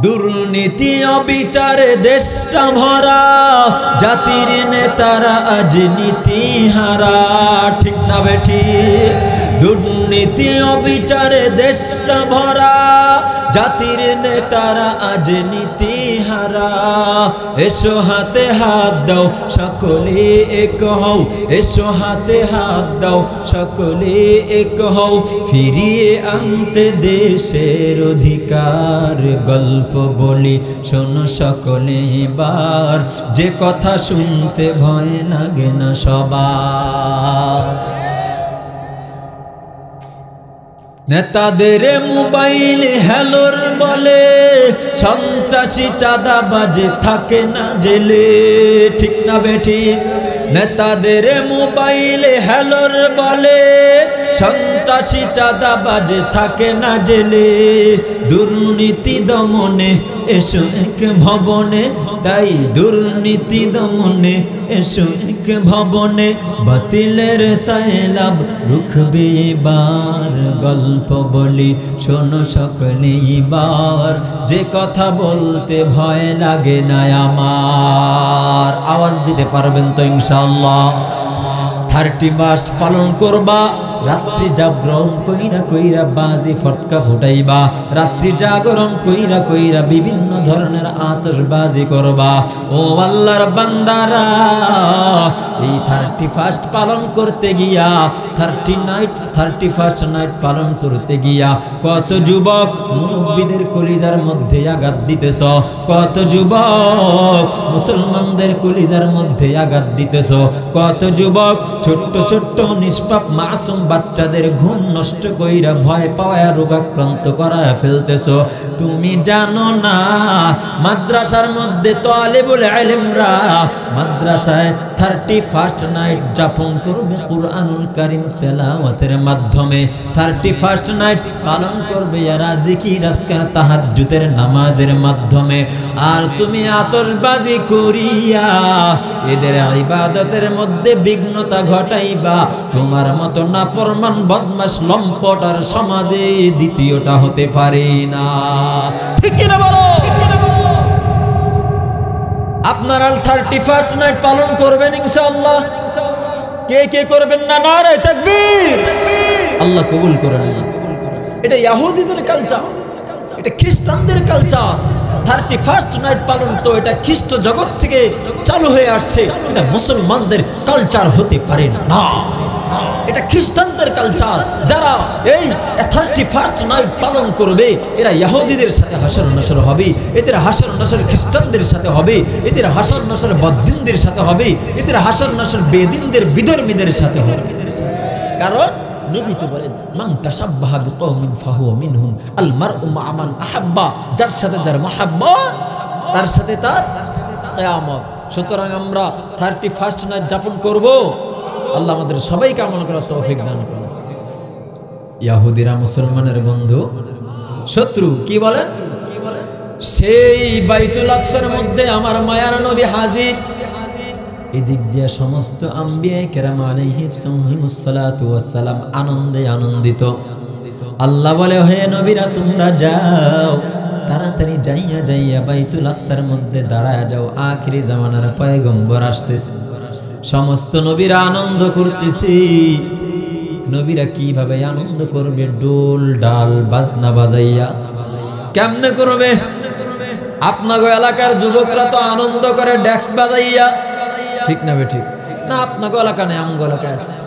দুর্নীতি অবিচারে দেশটা ভরা, জাতির নেতারা আজ নীতিহারা, ঠিক না বেঠি? দুর্নীতি অবিচারে দেশটা ভরা, জাতির নেতারা আজ নীতিহারা। এসো হাতে হাত দাও সকলে এক হও, এসো হাতে হাত দাও সকলে এক হও, ফিরিয়ে আনতে দেশের অধিকার। গল্প বলি শোনো সকলে এবার, যে কথা শুনতে ভয় লাগে না সবার। নেতাদের মোবাইল হ্যালোর বলে, সন্ত্রাসী চাঁদাবাজে থাকে না জেলে, ঠিক না বেঠি? নেতাদের মোবাইল হ্যালোর বলে, সন্ত্রাসী চাঁদাবাজে থাকে না জেলে। দুর্নীতি দমনে এসো এক ভবনে, তাই দুর্নীতি দমনে এসো এক ভবনে, বাতিলের সায়লাভ রুখবে এবার। গল্প বলি শোনো সকলে এবার, যে কথা বলতে ভয় লাগে না আমার। আওয়াজ দিতে পারবেন তো ইনশাআল্লাহ? 31st পালন করবা, রাত্রি জাগরণ কইরা কইরা বাজি ফটকা ফুটাইবা, রাত্রি জাগরণ কইরা কইরা বিভিন্ন ধরনের আতশবাজি করবা। ও আল্লাহর বান্দারা, এই 31st পালন করতে গিয়া 31st নাইট পালন করতে গিয়া কত যুবক মুরব্বীদের কলিজার মধ্যে আঘাত দিতেছ, কত যুবক মুসলমানদের কলিজার মধ্যে আঘাত দিতেছ, কত যুবক ছোট্ট ছোট্ট নিষ্পাপ মাসুম বাচ্চাদের ঘুম নষ্ট কইরা ভয় পাওয়া রোগাক্রান্ত করা ফেলতেছ। তুমি জানো না মাদ্রাসার মধ্যে তালিবুল ইলমরা মাদ্রাসায় 31st নাইট যাপন করবে কুরআনুল কারীম তেলাওয়াতের মাধ্যমে, 31st নাইট পালন করবে এরা জিকির আজকার তাহাজ্জুদের নামাজের মাধ্যমে। আর তুমি আতশবাজি করিয়া এদের ইবাদতের মধ্যে বিঘ্নতা ঘটাইবা। তোমার মতো নাফরমান বদমাশ লম্পট আর সমাজে দ্বিতীয়টা হতে পারে না। ঠিক কিনা বলো? আপনারা 31st নাইট পালন করবেন ইনশাআল্লাহ? কে কে করবেন না? নারে তাকবীর! আল্লাহ কবুল করেন। এটা ইহুদিদের কালচার, এটা খ্রিস্টানদের কালচার। 31st নাইট পালন তো এটা খ্রিস্ট জগৎ থেকে চালু হয়ে আসছে, এটা মুসলমানদের কালচার হতে পারে না। এটা খ্রিস্টানদের কালচার। যারা এই 31st নাইট পালন করবে এরা ইহুদিদের সাথে হাসর নাসর হবে, এদের হাসর নাসর খ্রিস্টানদের সাথে হবে, এদের হাসর নাসর বদ্দিনদের সাথে হবে, এদের হাসর নাসর বেদিনদের বিধর্মীদের সাথে হবে। কারণ নবী তো বলেন মান তাশাব্বাহা বিকওমিন ফাহুয়া মিনহুম, আল মারউ মা'a মান আহাব্বা, যার সাথে যার মহব্বত তার সাথে তার কিয়ামত। সুতরাং আমরা 31st নাইট যাপন করব। আল্লাহ আমাদের সবাইকে আমল করার তৌফিক দান করুন। ইহুদিরা মুসলমানের বন্ধু, শত্রু। কি বলেন? সেই বাইতুল আকসার মধ্যে আমার মায়ার নবী হাজির। এদিক দিয়ে সমস্ত আম্বিয়া কেরাম আলাইহিmus সালাতু ওয়াস সালাম আনন্দে আনন্দিত। আল্লাহ বলে, হে নবীরা তোমরা যাও, তাড়াতাড়ি যাইয়া যাইয়া বাইতুল আকসার মধ্যে দাঁড়ায় যাও, আখিরি জামানার পয়গম্বর আসতেছে। সমস্ত নবীরা আনন্দ করতেছে। নবীরা কিভাবে আনন্দ করবে? ডোল ডাল বাজনা বাজাইয়া। কেমনে করবে? আপনাগো এলাকার যুবকরা তো আনন্দ করে ডেক্স বাজাইয়া, ঠিক না বেঠিক? না, আপনাগো এলাকা নেই, আমগো এলাকা আছে।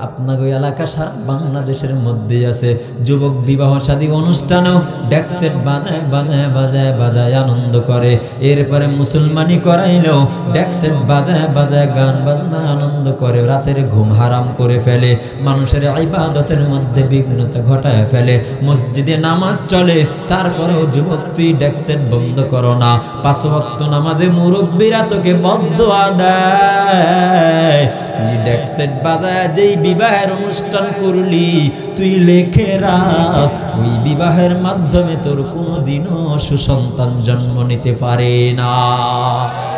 আপনাগো এলাকা সারা বাংলাদেশের মধ্যে আছে। যুবক বিবাহ শাদী অনুষ্ঠানেও ডেক্সেট বাজায় বাজায় বাজায় বাজায় আনন্দ করে। এরপরে মুসলমানি করাইলেও ডেক্সেট বাজায় বাজায় গান বাজনা আনন্দ করে, রাতের ঘুম হারাম করে ফেলে, মানুষের ইবাদতের মধ্যে বিঘ্নতা ঘটায় ফেলে। মসজিদে নামাজ চলে, তারপরেও যুবক তুই ডেক্সেট বন্ধ করো না। 5 ওয়াক্ত নামাজে মুরব্বীরা তোকে বদদুয়া দেয়, তুই ডেক্সেট বাজায় যেই বিবাহের অনুষ্ঠান করলি তুই লেখে রাখ, ওই বিবাহের মাধ্যমে তোর কোনোদিনও সুসন্তান জন্ম নিতে পারে না।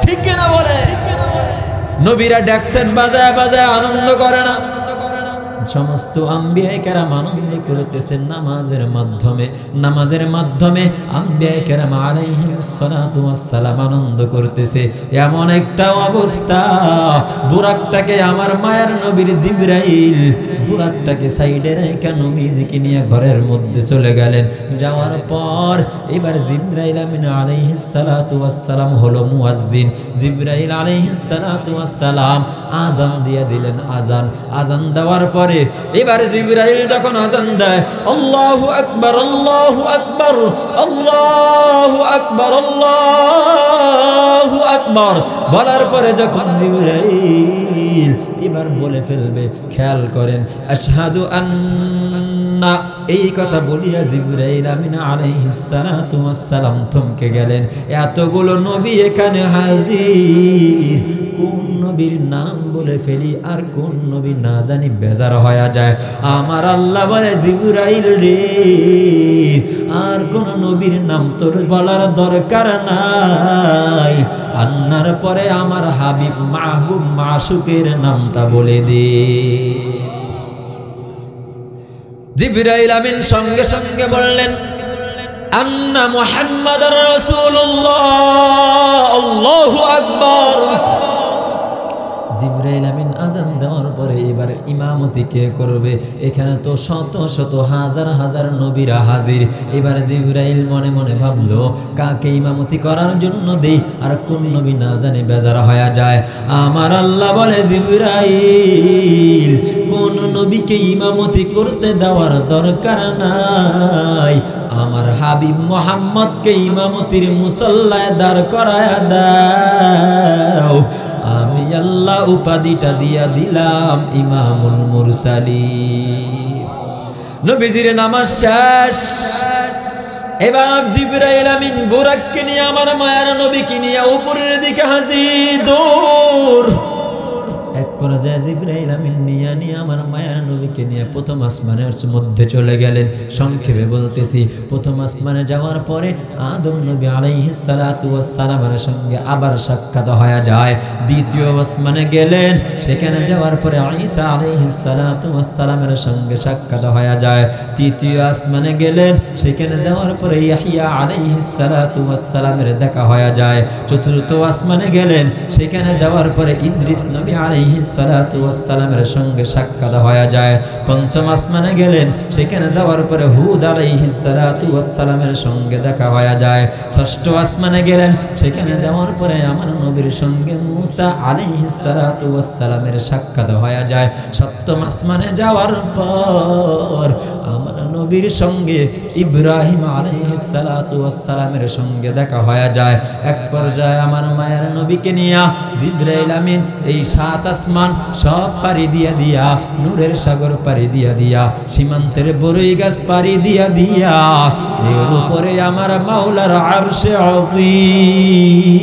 ঠিক না বলে? নবীরা ডেক্সেট বাজায় বাজায় আনন্দ করে না? সমস্ত আম্বিয়া কেরাম আনন্দ করতেছেন নামাজের মাধ্যমে। নামাজের মাধ্যমে আম্বিয়া কেরাম আলাইহিmus সালাতু ওয়াস সালাম আনন্দ করতেছে। এমন একটা অবস্থা, বুরাকটাকে আমার মায়ের নবীর জিবরাইল বুরাকটাকে সাইডে রেখে নবীজিকে নিয়ে ঘরের মধ্যে চলে গেলেন। যাওয়ার পর এবার জিবরাইল আমিন আলাইহিস সালাতু ওয়াস সালাম হলো মুয়াজ্জিন। জিবরাইল আলাইহিস সালাতু ওয়াস সালাম আযান দিয়ে দিলেন। আযান দেওয়ার পরে এবার জিবরাইল যখন আযান দেয়, আল্লাহু আকবার আল্লাহু আকবার আল্লাহু আকবার আল্লাহু আকবার বলার পরে যখন জিবরাইল এবার বলে ফেলবে, খেয়াল করেন, আশহাদু আন্না, এই কথা বলিয়া জিবরাইল আমিন আলাইহিস সালাতু ওয়াস সালাম থমকে গেলেন। এতগুলো নবী এখানে হাজির, কোন নবীর নাম বলে ফেলি আর কোন নবী না জানি বেজার হয়ে যায়। আমার আল্লাহ বলে, জিবরাইল রে, আর কোন নবীর নাম তোর বলার দরকার নাই, আন্নার পরে আমার হাবিব মাহবুব মাশুকের নামটা বলে দে। জিবরাইল আমিন সঙ্গে সঙ্গে বললেন, আন্না মুহাম্মাদুর রাসূলুল্লাহ, আল্লাহু আকবার। জিবরাইল আমিন আজান দেওয়ার পরে এবার ইমামতি কে করবে? এখানে তো শত শত হাজার হাজার নবীরা হাজির। এবার জিবরাইল মনে মনে ভাবলো কাকে ইমামতি করার জন্য দেই, আর কোন নবী না জানে বেজার হয়ে যায়। আমার আল্লাহ বলে, জিবরাইল কোন নবীকে ইমামতি করতে দেওয়ার দরকার নাই, আমার হাবিব মুহাম্মদকে ইমামতির মুসল্লায় দাঁড় করায়া দাও। আমি আল্লাহ উপাধিটা দিয়া দিলাম ইমামুল মুরসালিন। নবীজির নামাজ শেষ, এবার জিবরাইল আমিন বুরাককে নিয়ে আমার মায়ার নবীকে নিয়ে উপরের দিকে হাজির। দৌড় এক পর্যায়ে জিবরাইল আমিন নিয়ে আমার মায়ার নবীকে নিয়ে প্রথম আসমানের মধ্যে চলে গেলেন। সংক্ষেপে বলতেছি, প্রথম আসমানে যাওয়ার পরে আদম নবী আলাইহিস সালাতু ওয়াস সালামের সঙ্গে আবার সাক্ষাৎ হয়ে যায়। দ্বিতীয় আসমানে গেলেন, সেখানে যাওয়ার পরে ঈসা আলাইহিস সালাতু ওয়াস সালামের সঙ্গে সাক্ষাৎ হয়ে যায়। তৃতীয় আসমানে গেলেন, সেখানে যাওয়ার পরে ইয়াহইয়া আলাইহিস সালাতু ওয়াস সালামের দেখা হয়ে যায়। চতুর্থ আসমানে গেলেন, সেখানে যাওয়ার পরে ইদ্রিস নবী আলাইহিস সালাতু ওয়াস সালামের সঙ্গে সাক্ষাৎ হয়ে যায়। পঞ্চম আসমানে গেলেন, সেখানে যাওয়ার পরে হুদ আলাইহিস সালাতু ওয়াস সালামের সঙ্গে দেখা হয়ে যায়। ষষ্ঠ আসমানে গেলেন, সেখানে যাওয়ার পরে আমার নবীর সঙ্গে মূসা আলাইহিস সালাতু ওয়াস সালামের সাক্ষাৎ হয়ে যায়। সপ্তম আসমানে যাওয়ার পর আমার নবীর সঙ্গে ইব্রাহিম আলাইহিস সালাতু ওয়াস সালামের সঙ্গে দেখা হয়ে যায়। এক পর্যায়ে আমার মায়ের নবীকে নিয়ে জিবরাইল আমিন এই সাত আসমান সব পাড়ি দিয়া নূরের সাগর পাড়ি দিয়া সীমান্তের বড়ই গাছ পাড়ি দিয়া এর উপরে আমার মাওলার আরশে আযীম,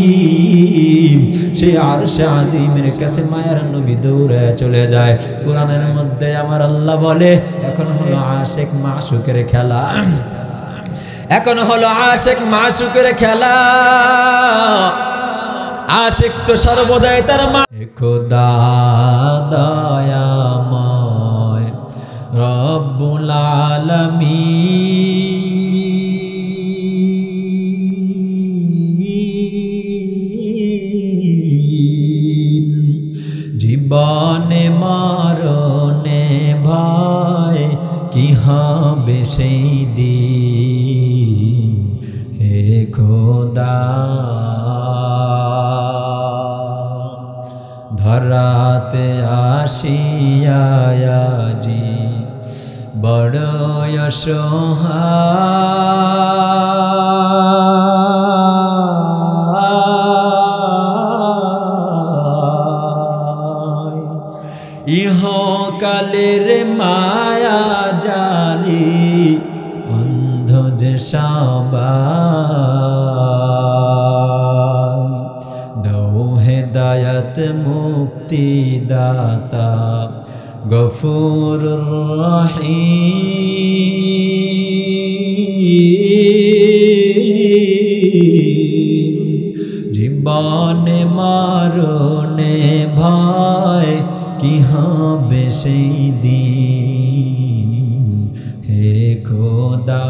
সেই আরশে আযীমের কাছে মায়ের নবী দৌড়ে চলে যায়। কোরআনের মধ্যে আমার আল্লাহ বলে, এখন হলো আশিক মাশুকের খেলা, এখন হলো আশিক মাশুকের খেলা। আশিক তো সর্বদাই তার মা। খোদা দয়াময় রব্বুল আলামিন, জীবনে মরণে ভয় কি হবে সেই দিন, হে খোদা ধরাতে আসিয়াজি বড় অসহায়, ইহকালের মায়া জালি অন্ধ যে সবাই, দাও হেদায়াত মুক্তি দাতা গফুরুর রহিম, জীবনে মরণে ভয় কি হবে সেই দিন, হে খোদা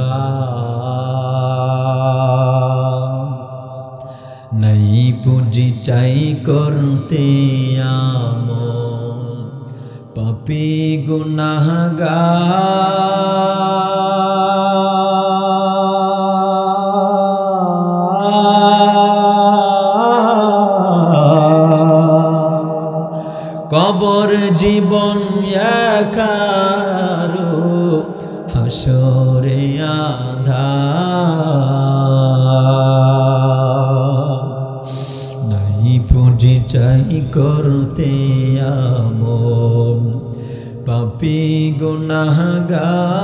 নাই পুঁজি চাই করতে আমল, পাপী গুনাহগার, কবর জীবন একারো হাসরে আধার, নাই পুঁজি চাই করতে আমল, পাপী গুনাহগার,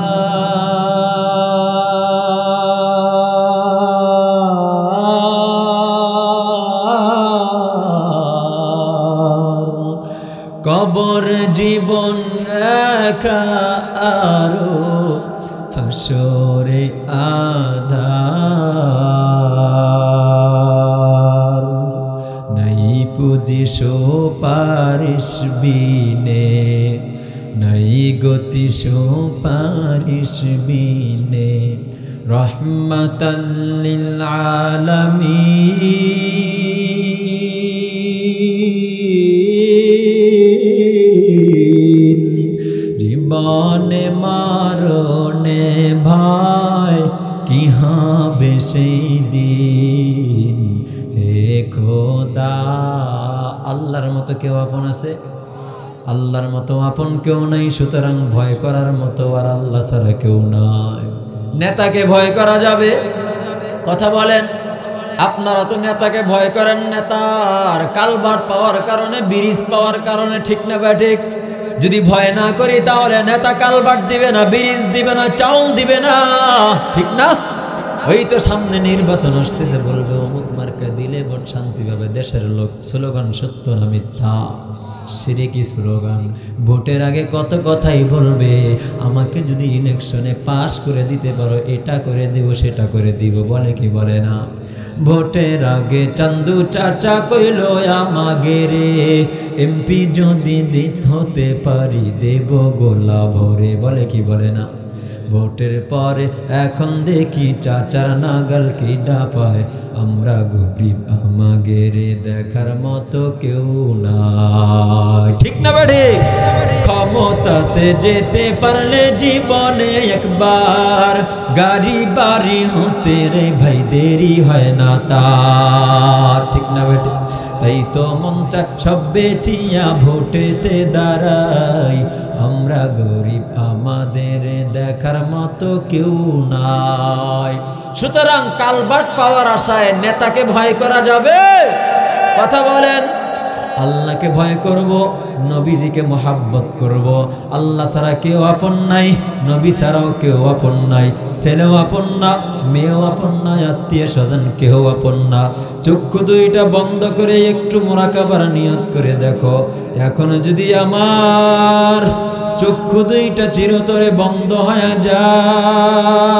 কবর জীবন একা আরো হাসরে আধার, নাই পুঁজি সুপারিশ বিনে, নাই গতি সুপারিশ বিনে, রহমাতাল লিল আলামিন। ভাই কি হবে সেই দিন হে খোদা। আল্লাহর মতো কেউ আপন আছে? আল্লাহর মতো আপন কেউ নাই, সুতরাং ভয় করার মতো আর আল্লাহ ছাড়া কেউ নাই। নেতাকে ভয় করা যাবে? কথা বলেন। আপনারা তো নেতাকে ভয় করেন, নেতার কালভার্ট পাওয়ার কারণে, ব্রিজ পাওয়ার কারণে, ঠিক না ঠিক? যদি ভয় না করি তাহলে নেতা কালভার্ট দিবে না, ব্রিজ দিবে না, চাউল দিবে না, ঠিক না? ওই তো সামনে নির্বাচন আসতেছে, বলবে অমুক মার্কা দিলে ভোট শান্তি পাবে দেশের লোক। স্লোগান সত্য না মিথ্যা? সিরিকি স্লোগান। ভোটের আগে কত কথাই বলবে, আমাকে যদি ইলেকশনে পাস করে দিতে পারো এটা করে দিব সেটা করে দিব, বলে কি বলে না? ভোটের আগে চান্দু চাচা কইল আমাগে রে, এমপি যদি দিত হতে পারি দেব গোলা ভরে, বলে কি বলে না? ভোটের পরে এখন দেখি চাচার নাগাল কি ডাপায়, আমরা গরিব আমাগে রে দেখার মতো কেউ নাই, ঠিক না বেঠে? ক্ষমতাতে যেতে পারলে জীবনে একবার, গাড়ি বাড়ি হতে রে ভাই দেরি হয় না তার, ঠিক না বেঠে? তাই তো মন চায় সব বেচিয়া ভোটেতে দাঁড়াই, আমরা গরিব আমাদের দেখার মতো কেউ নাই। সুতরাং কালভার্ট পাওয়ার আশায় নেতাকে ভয় করা যাবে? কথা বলেন। আল্লাহকে ভয় করব, নবীজিকে মহাব্বত করব। আল্লাহ ছাড়া কেউ আপন নাই, নবী ছাড়াও কেউ আপন নাই, ছেলেও আপন না, মেয়েও আপন না, আত্মীয় স্বজন কেউ আপন না। চক্ষু দুইটা বন্ধ করে একটু মুরাকাবার নিয়ত করে দেখো, এখনো যদি আমার চক্ষু দুইটা চিরতরে বন্ধ হয়ে যায়,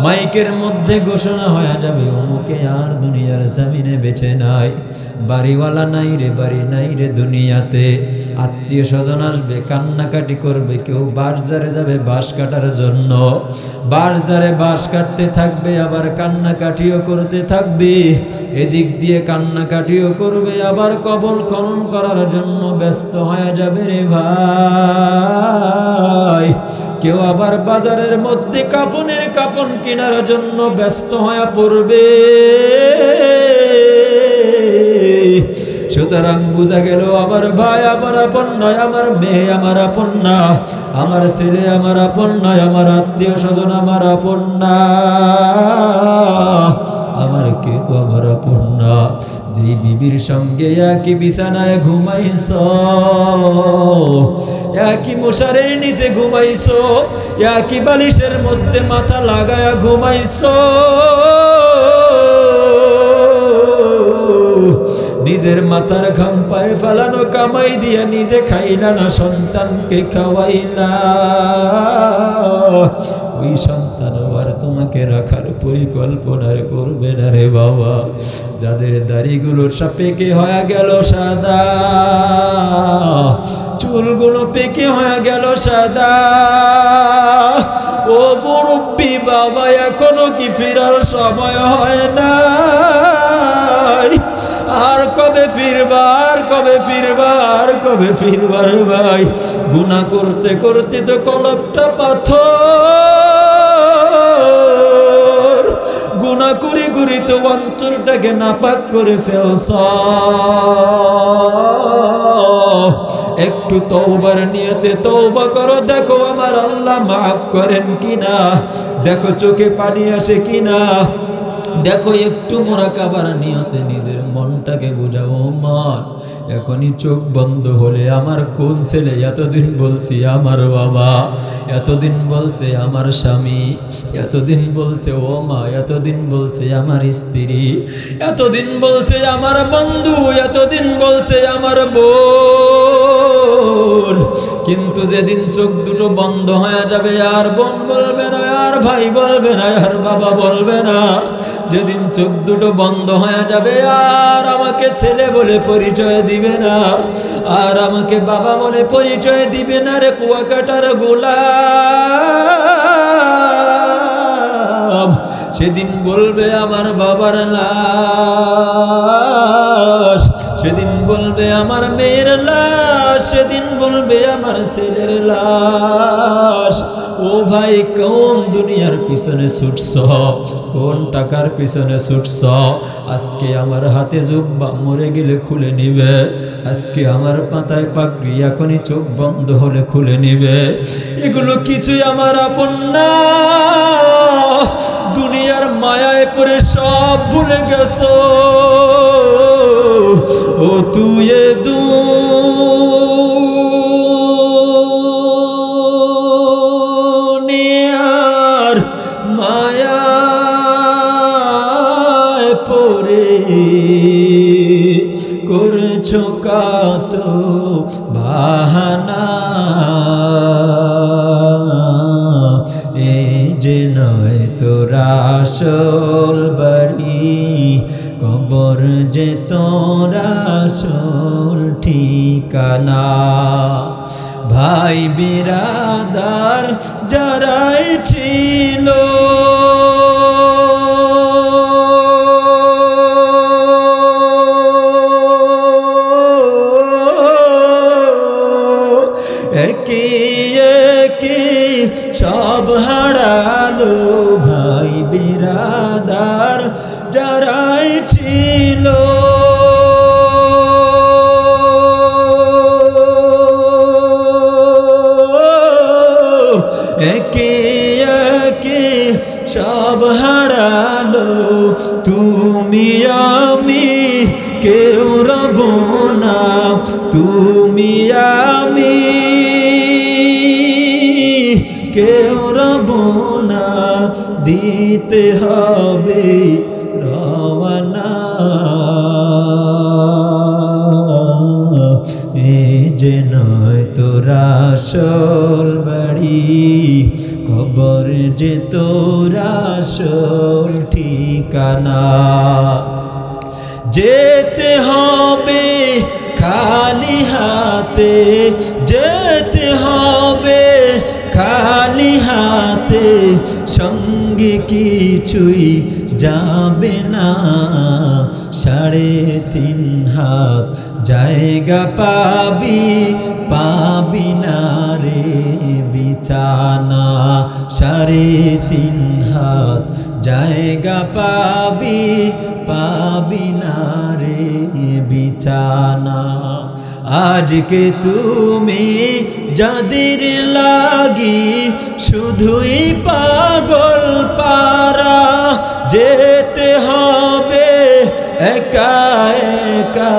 মাইকের মধ্যে ঘোষণা হয়ে যাবে অমুকে আর দুনিয়ার জমিনে বেঁচে নাই, বাড়িওয়ালা নাই রে, বাড়ি নাই রে দুনিয়াতে, আত্মীয় স্বজন আসবে কান্নাকাটি করবে, কেউ বাঁশঝাড়ে যাবে বাঁশ কাটার জন্য, বাঁশঝাড়ে বাঁশ কাটতে থাকবে আবার কান্নাকাটিও করতে থাকবে, এদিক দিয়ে কান্নাকাটিও করবে আবার কবর খনন করার জন্য ব্যস্ত হয়ে যাবে রে ভাই। কেউ আবার বাজারের মধ্যে কাফনের কাফন কেনার জন্য ব্যস্ত হয়ে পড়বে। সুতরাং বোঝা গেল আমার ভাই আমার আপন নয়, আমার মেয়ে আমার আপন না, আমার ছেলে আমার আপন নয়, আমার আত্মীয় স্বজন আমার আপন না, আমার কেউ আমার আপন না। যে বিবির সঙ্গে একই বিছানায় ঘুমাইছ, একই মশারের নিচে ঘুমাইছ, একই বালিশের মধ্যে মাথা লাগায়া ঘুমাইছ, নিজের মাথার ঘাম পায়ে ফেলানো কামাই দিয়া নিজে খাইলা না, সন্তানকে খাওয়াইলা, ওই সন্তান আর তোমাকে রাখার পরিকল্পনার করবে না রে বাবা। যাদের দাড়িগুলো পেকে হয়ে গেল সাদা, চুলগুলো পেকে হয়ে গেল সাদা, ও মুরব্বি বাবা এখনো কি ফেরার সময় হয় না? আর কবে ফিরবার, কবে ফিরবার, কবে ফিরবার ভাই? গুনাহ করতে করতে তো কলবটা পাথর, গুনাহ করে করে তো অন্তরটাকে নাপাক করে ফেলছ। একটু তওবার নিয়তে তওবা করো, দেখো আমার আল্লাহ মাফ করেন কিনা, দেখো চোখে পানি আসে কিনা, দেখো একটু মুরাকাবার নিয়তে নিজের মনটাকে বুঝাও। মন এখনই চোখ বন্ধ হলে আমার কোন ছেলে এতদিন বলছি আমার বাবা, এতদিন বলছে আমার স্বামী, এতদিন বলছে ও মা, এতদিন বলছে আমার স্ত্রী, এতদিন বলছে আমার বন্ধু, এতদিন বলছে আমার বোন, কিন্তু যেদিন চোখ দুটো বন্ধ হয়ে যাবে আর বোন বলবে না, আর ভাই বলবে না, আর বাবা বলবে না, যেদিন চোখ দুটো বন্ধ হয়ে যাবে আর আমাকে ছেলে বলে পরিচয় দিবে না, আর আমাকে বাবা বলে পরিচয় দিবে না রে কুয়াকাটার গোলাম, সেদিন বলবে আমার বাবার লাশ, সেদিন বলবে আমার মেয়ের লাশ, সেদিন বলবে আমার ছেলের লাশ। ও ভাই কোন দুনিয়ার পিছনে ছুটছ, কোন টাকার পিছনে ছুটছ? আজকে আমার হাতে জুব্বা মরে গেলে খুলে নিবে, আজকে আমার পাতায় পাগড়ি এখনই চোখ বন্ধ হলে খুলে নিবে। এগুলো কিছুই আমার আপন না, দুনিয়ার মায়ায় পড়ে সব ভুলে গেছো। ও তুই দুনিয়ার মায়ায় পড়ে করছো কত বাহানা, এই যে নয় তোর আসল বাড়ি, কবর যে তোর আসল ঠিকানা। ভাই বিরাদার যারাই ছিল একে একে সব হারালো, ভাই বিরাদার যারাই ছিল একে একে সব হারালো। তুমি আমি কেউ রব না, তুমি আমি কেউ রব না, দিতে হবে রওয়ানা। এ যে নয় তোর আসল বাড়ি, কবর যে তোর আসল ঠিকানা। যেতে হবে খালি হাতে, যেতে হবে খালি হাতে, সঙ্গে কিছুই যাবে না। 3.5 হাত জায়গা পাবি, পাবি না রে বিছানা। 3.5 হাত জায়গা পাবি, পাবি না রে বিছানা। আজকে তুমি যাদের লাগি শুধুই পাগল পারা, যেতে হবে একা একা,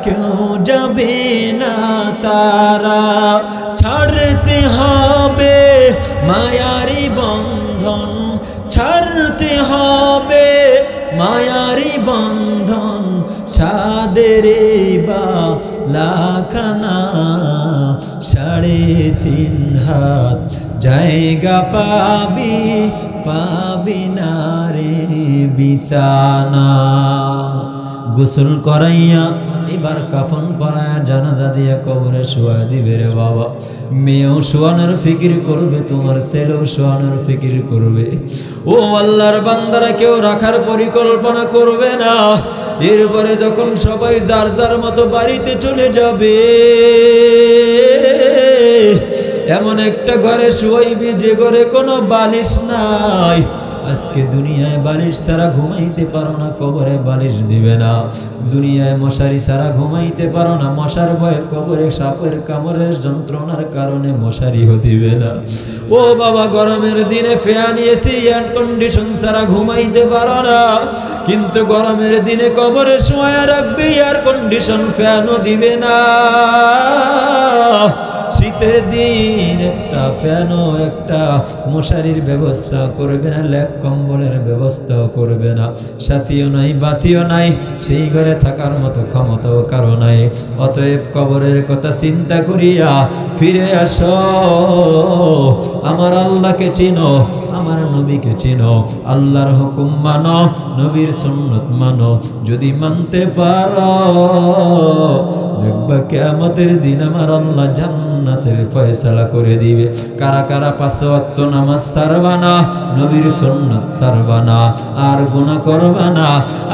কেউ যাবে না তারা। ছাড়তে হবে মায়ারি বন্ধন, ছাড়তে হবে মায়ারি বন্ধন, সাদের বালাখানা। 3.5 হাত জায়গা পাবি, পাবি না রে বিছানা। গোসল করাইয়া এবার কাফন পরায়া জানাজা দিয়া কবরে শোয়া দিবে রে বাবা। মেয়েও শোয়ানোর ফিকির করবে, তোমার ছেলেও শোয়ানোর ফিকির করবে। ও আল্লাহর বান্দারা, কেউ রাখার পরিকল্পনা করবে না। এরপরে যখন সবাই যার যার মতো বাড়িতে চলে যাবে, এমন একটা ঘরে শুয়াইবি যে ঘরে কোনো বালিশ নাই। আজকে দুনিয়ায় বালিশ ছাড়া ঘুমাইতে পারো না, কবরে বালিশ দিবে না। দুনিয়ায় মশারি ছাড়া ঘুমাইতে পারো না, মশার ভয়ে কবরে সাপের কামড়ের যন্ত্রণার কারণে মশারিও দিবে না। ও বাবা, গরমের দিনে ফ্যান এসি এয়ার কন্ডিশন ছাড়া ঘুমাইতে পারো না, কিন্তু গরমের দিনে কবরে শোয়া রাখবে, এয়ার কন্ডিশন ফ্যানও দিবে না। শীতের দিন একটা ফ্যানও একটা মশারির ব্যবস্থা করবে না, ল্যাপ কম্বলের ব্যবস্থা করবে না। সাথীও নাই, বাতিও নাই, সেই ঘরে থাকার মতো ক্ষমতাও কারো নাই। অতএব কবরের কথা চিন্তা করিয়া ফিরে আসো, আমার আল্লাহকে চিনো, আমার নবীকে চিনো, আল্লাহর হুকুম মানো, নবীর সুন্নত মানো। যদি মানতে পারো, দেখবা কিয়ামতের দিন আমার আল্লাহ জান্নাতে জান্নাতের ফয়সালা করে দিবে। কারা কারা 5 ওয়াক্ত নামাজ ছাড়বা না, নবীর সুন্নাত ছাড়বা না, আর গুনাহ করবা না,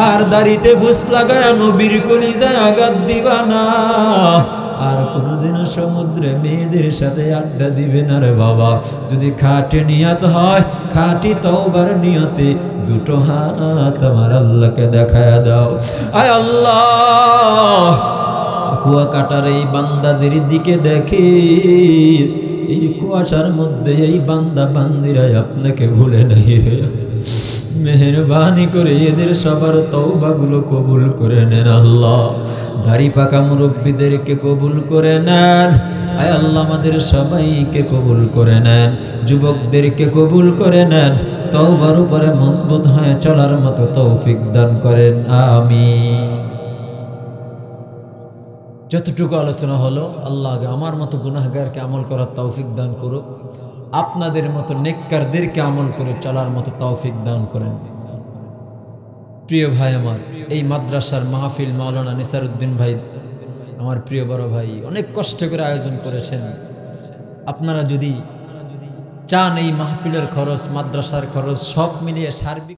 আর দাড়িতে ফুস লাগায়া নবীর কলিজায় আঘাত দিবা না, আর কোনোদিনও সমুদ্রে মেয়েদের সাথে আড্ডা দিবে না রে বাবা। যদি খাঁটি নিয়ত হয়, খাঁটি তওবার নিয়তে দুটো হাত আমার আল্লাহকে দেখায়া দাও। আয় আল্লাহ, কুয়াকাটার এই বান্দাদের দিকে দেখে, এই কুয়াশার মধ্যে এই বান্দা বান্দিরা আপনাকে ভুলে নাই রে। মেহেরবানি করে এদের সবার তওবাগুলো কবুল করে নেন আল্লাহ। দাড়ি পাকা মুরব্বীদেরকে কবুল করে নেন। আয় আল্লাহ, আমাদের সবাইকে কবুল করে নেন, যুবকদেরকে কবুল করে নেন, তওবার উপরে মজবুত হয়ে চলার মতো তৌফিক দান করেন, আমিন। যতটুকু আলোচনা হলো, আল্লাহ আমার মতো গুনাহগারকে আমল করার তৌফিক দান করুক, আপনাদের মতো নেককারদেরকে আমল করে চলার মতো তৌফিক দান করেন। প্রিয় ভাই আমার, এই মাদ্রাসার মাহফিল মাওলানা নিসারউদ্দিন ভাই, আমার প্রিয় বড় ভাই, অনেক কষ্ট করে আয়োজন করেছেন। আপনারা যদি চান এই মাহফিলের খরচ, মাদ্রাসার খরচ সব মিলিয়ে সার্বিক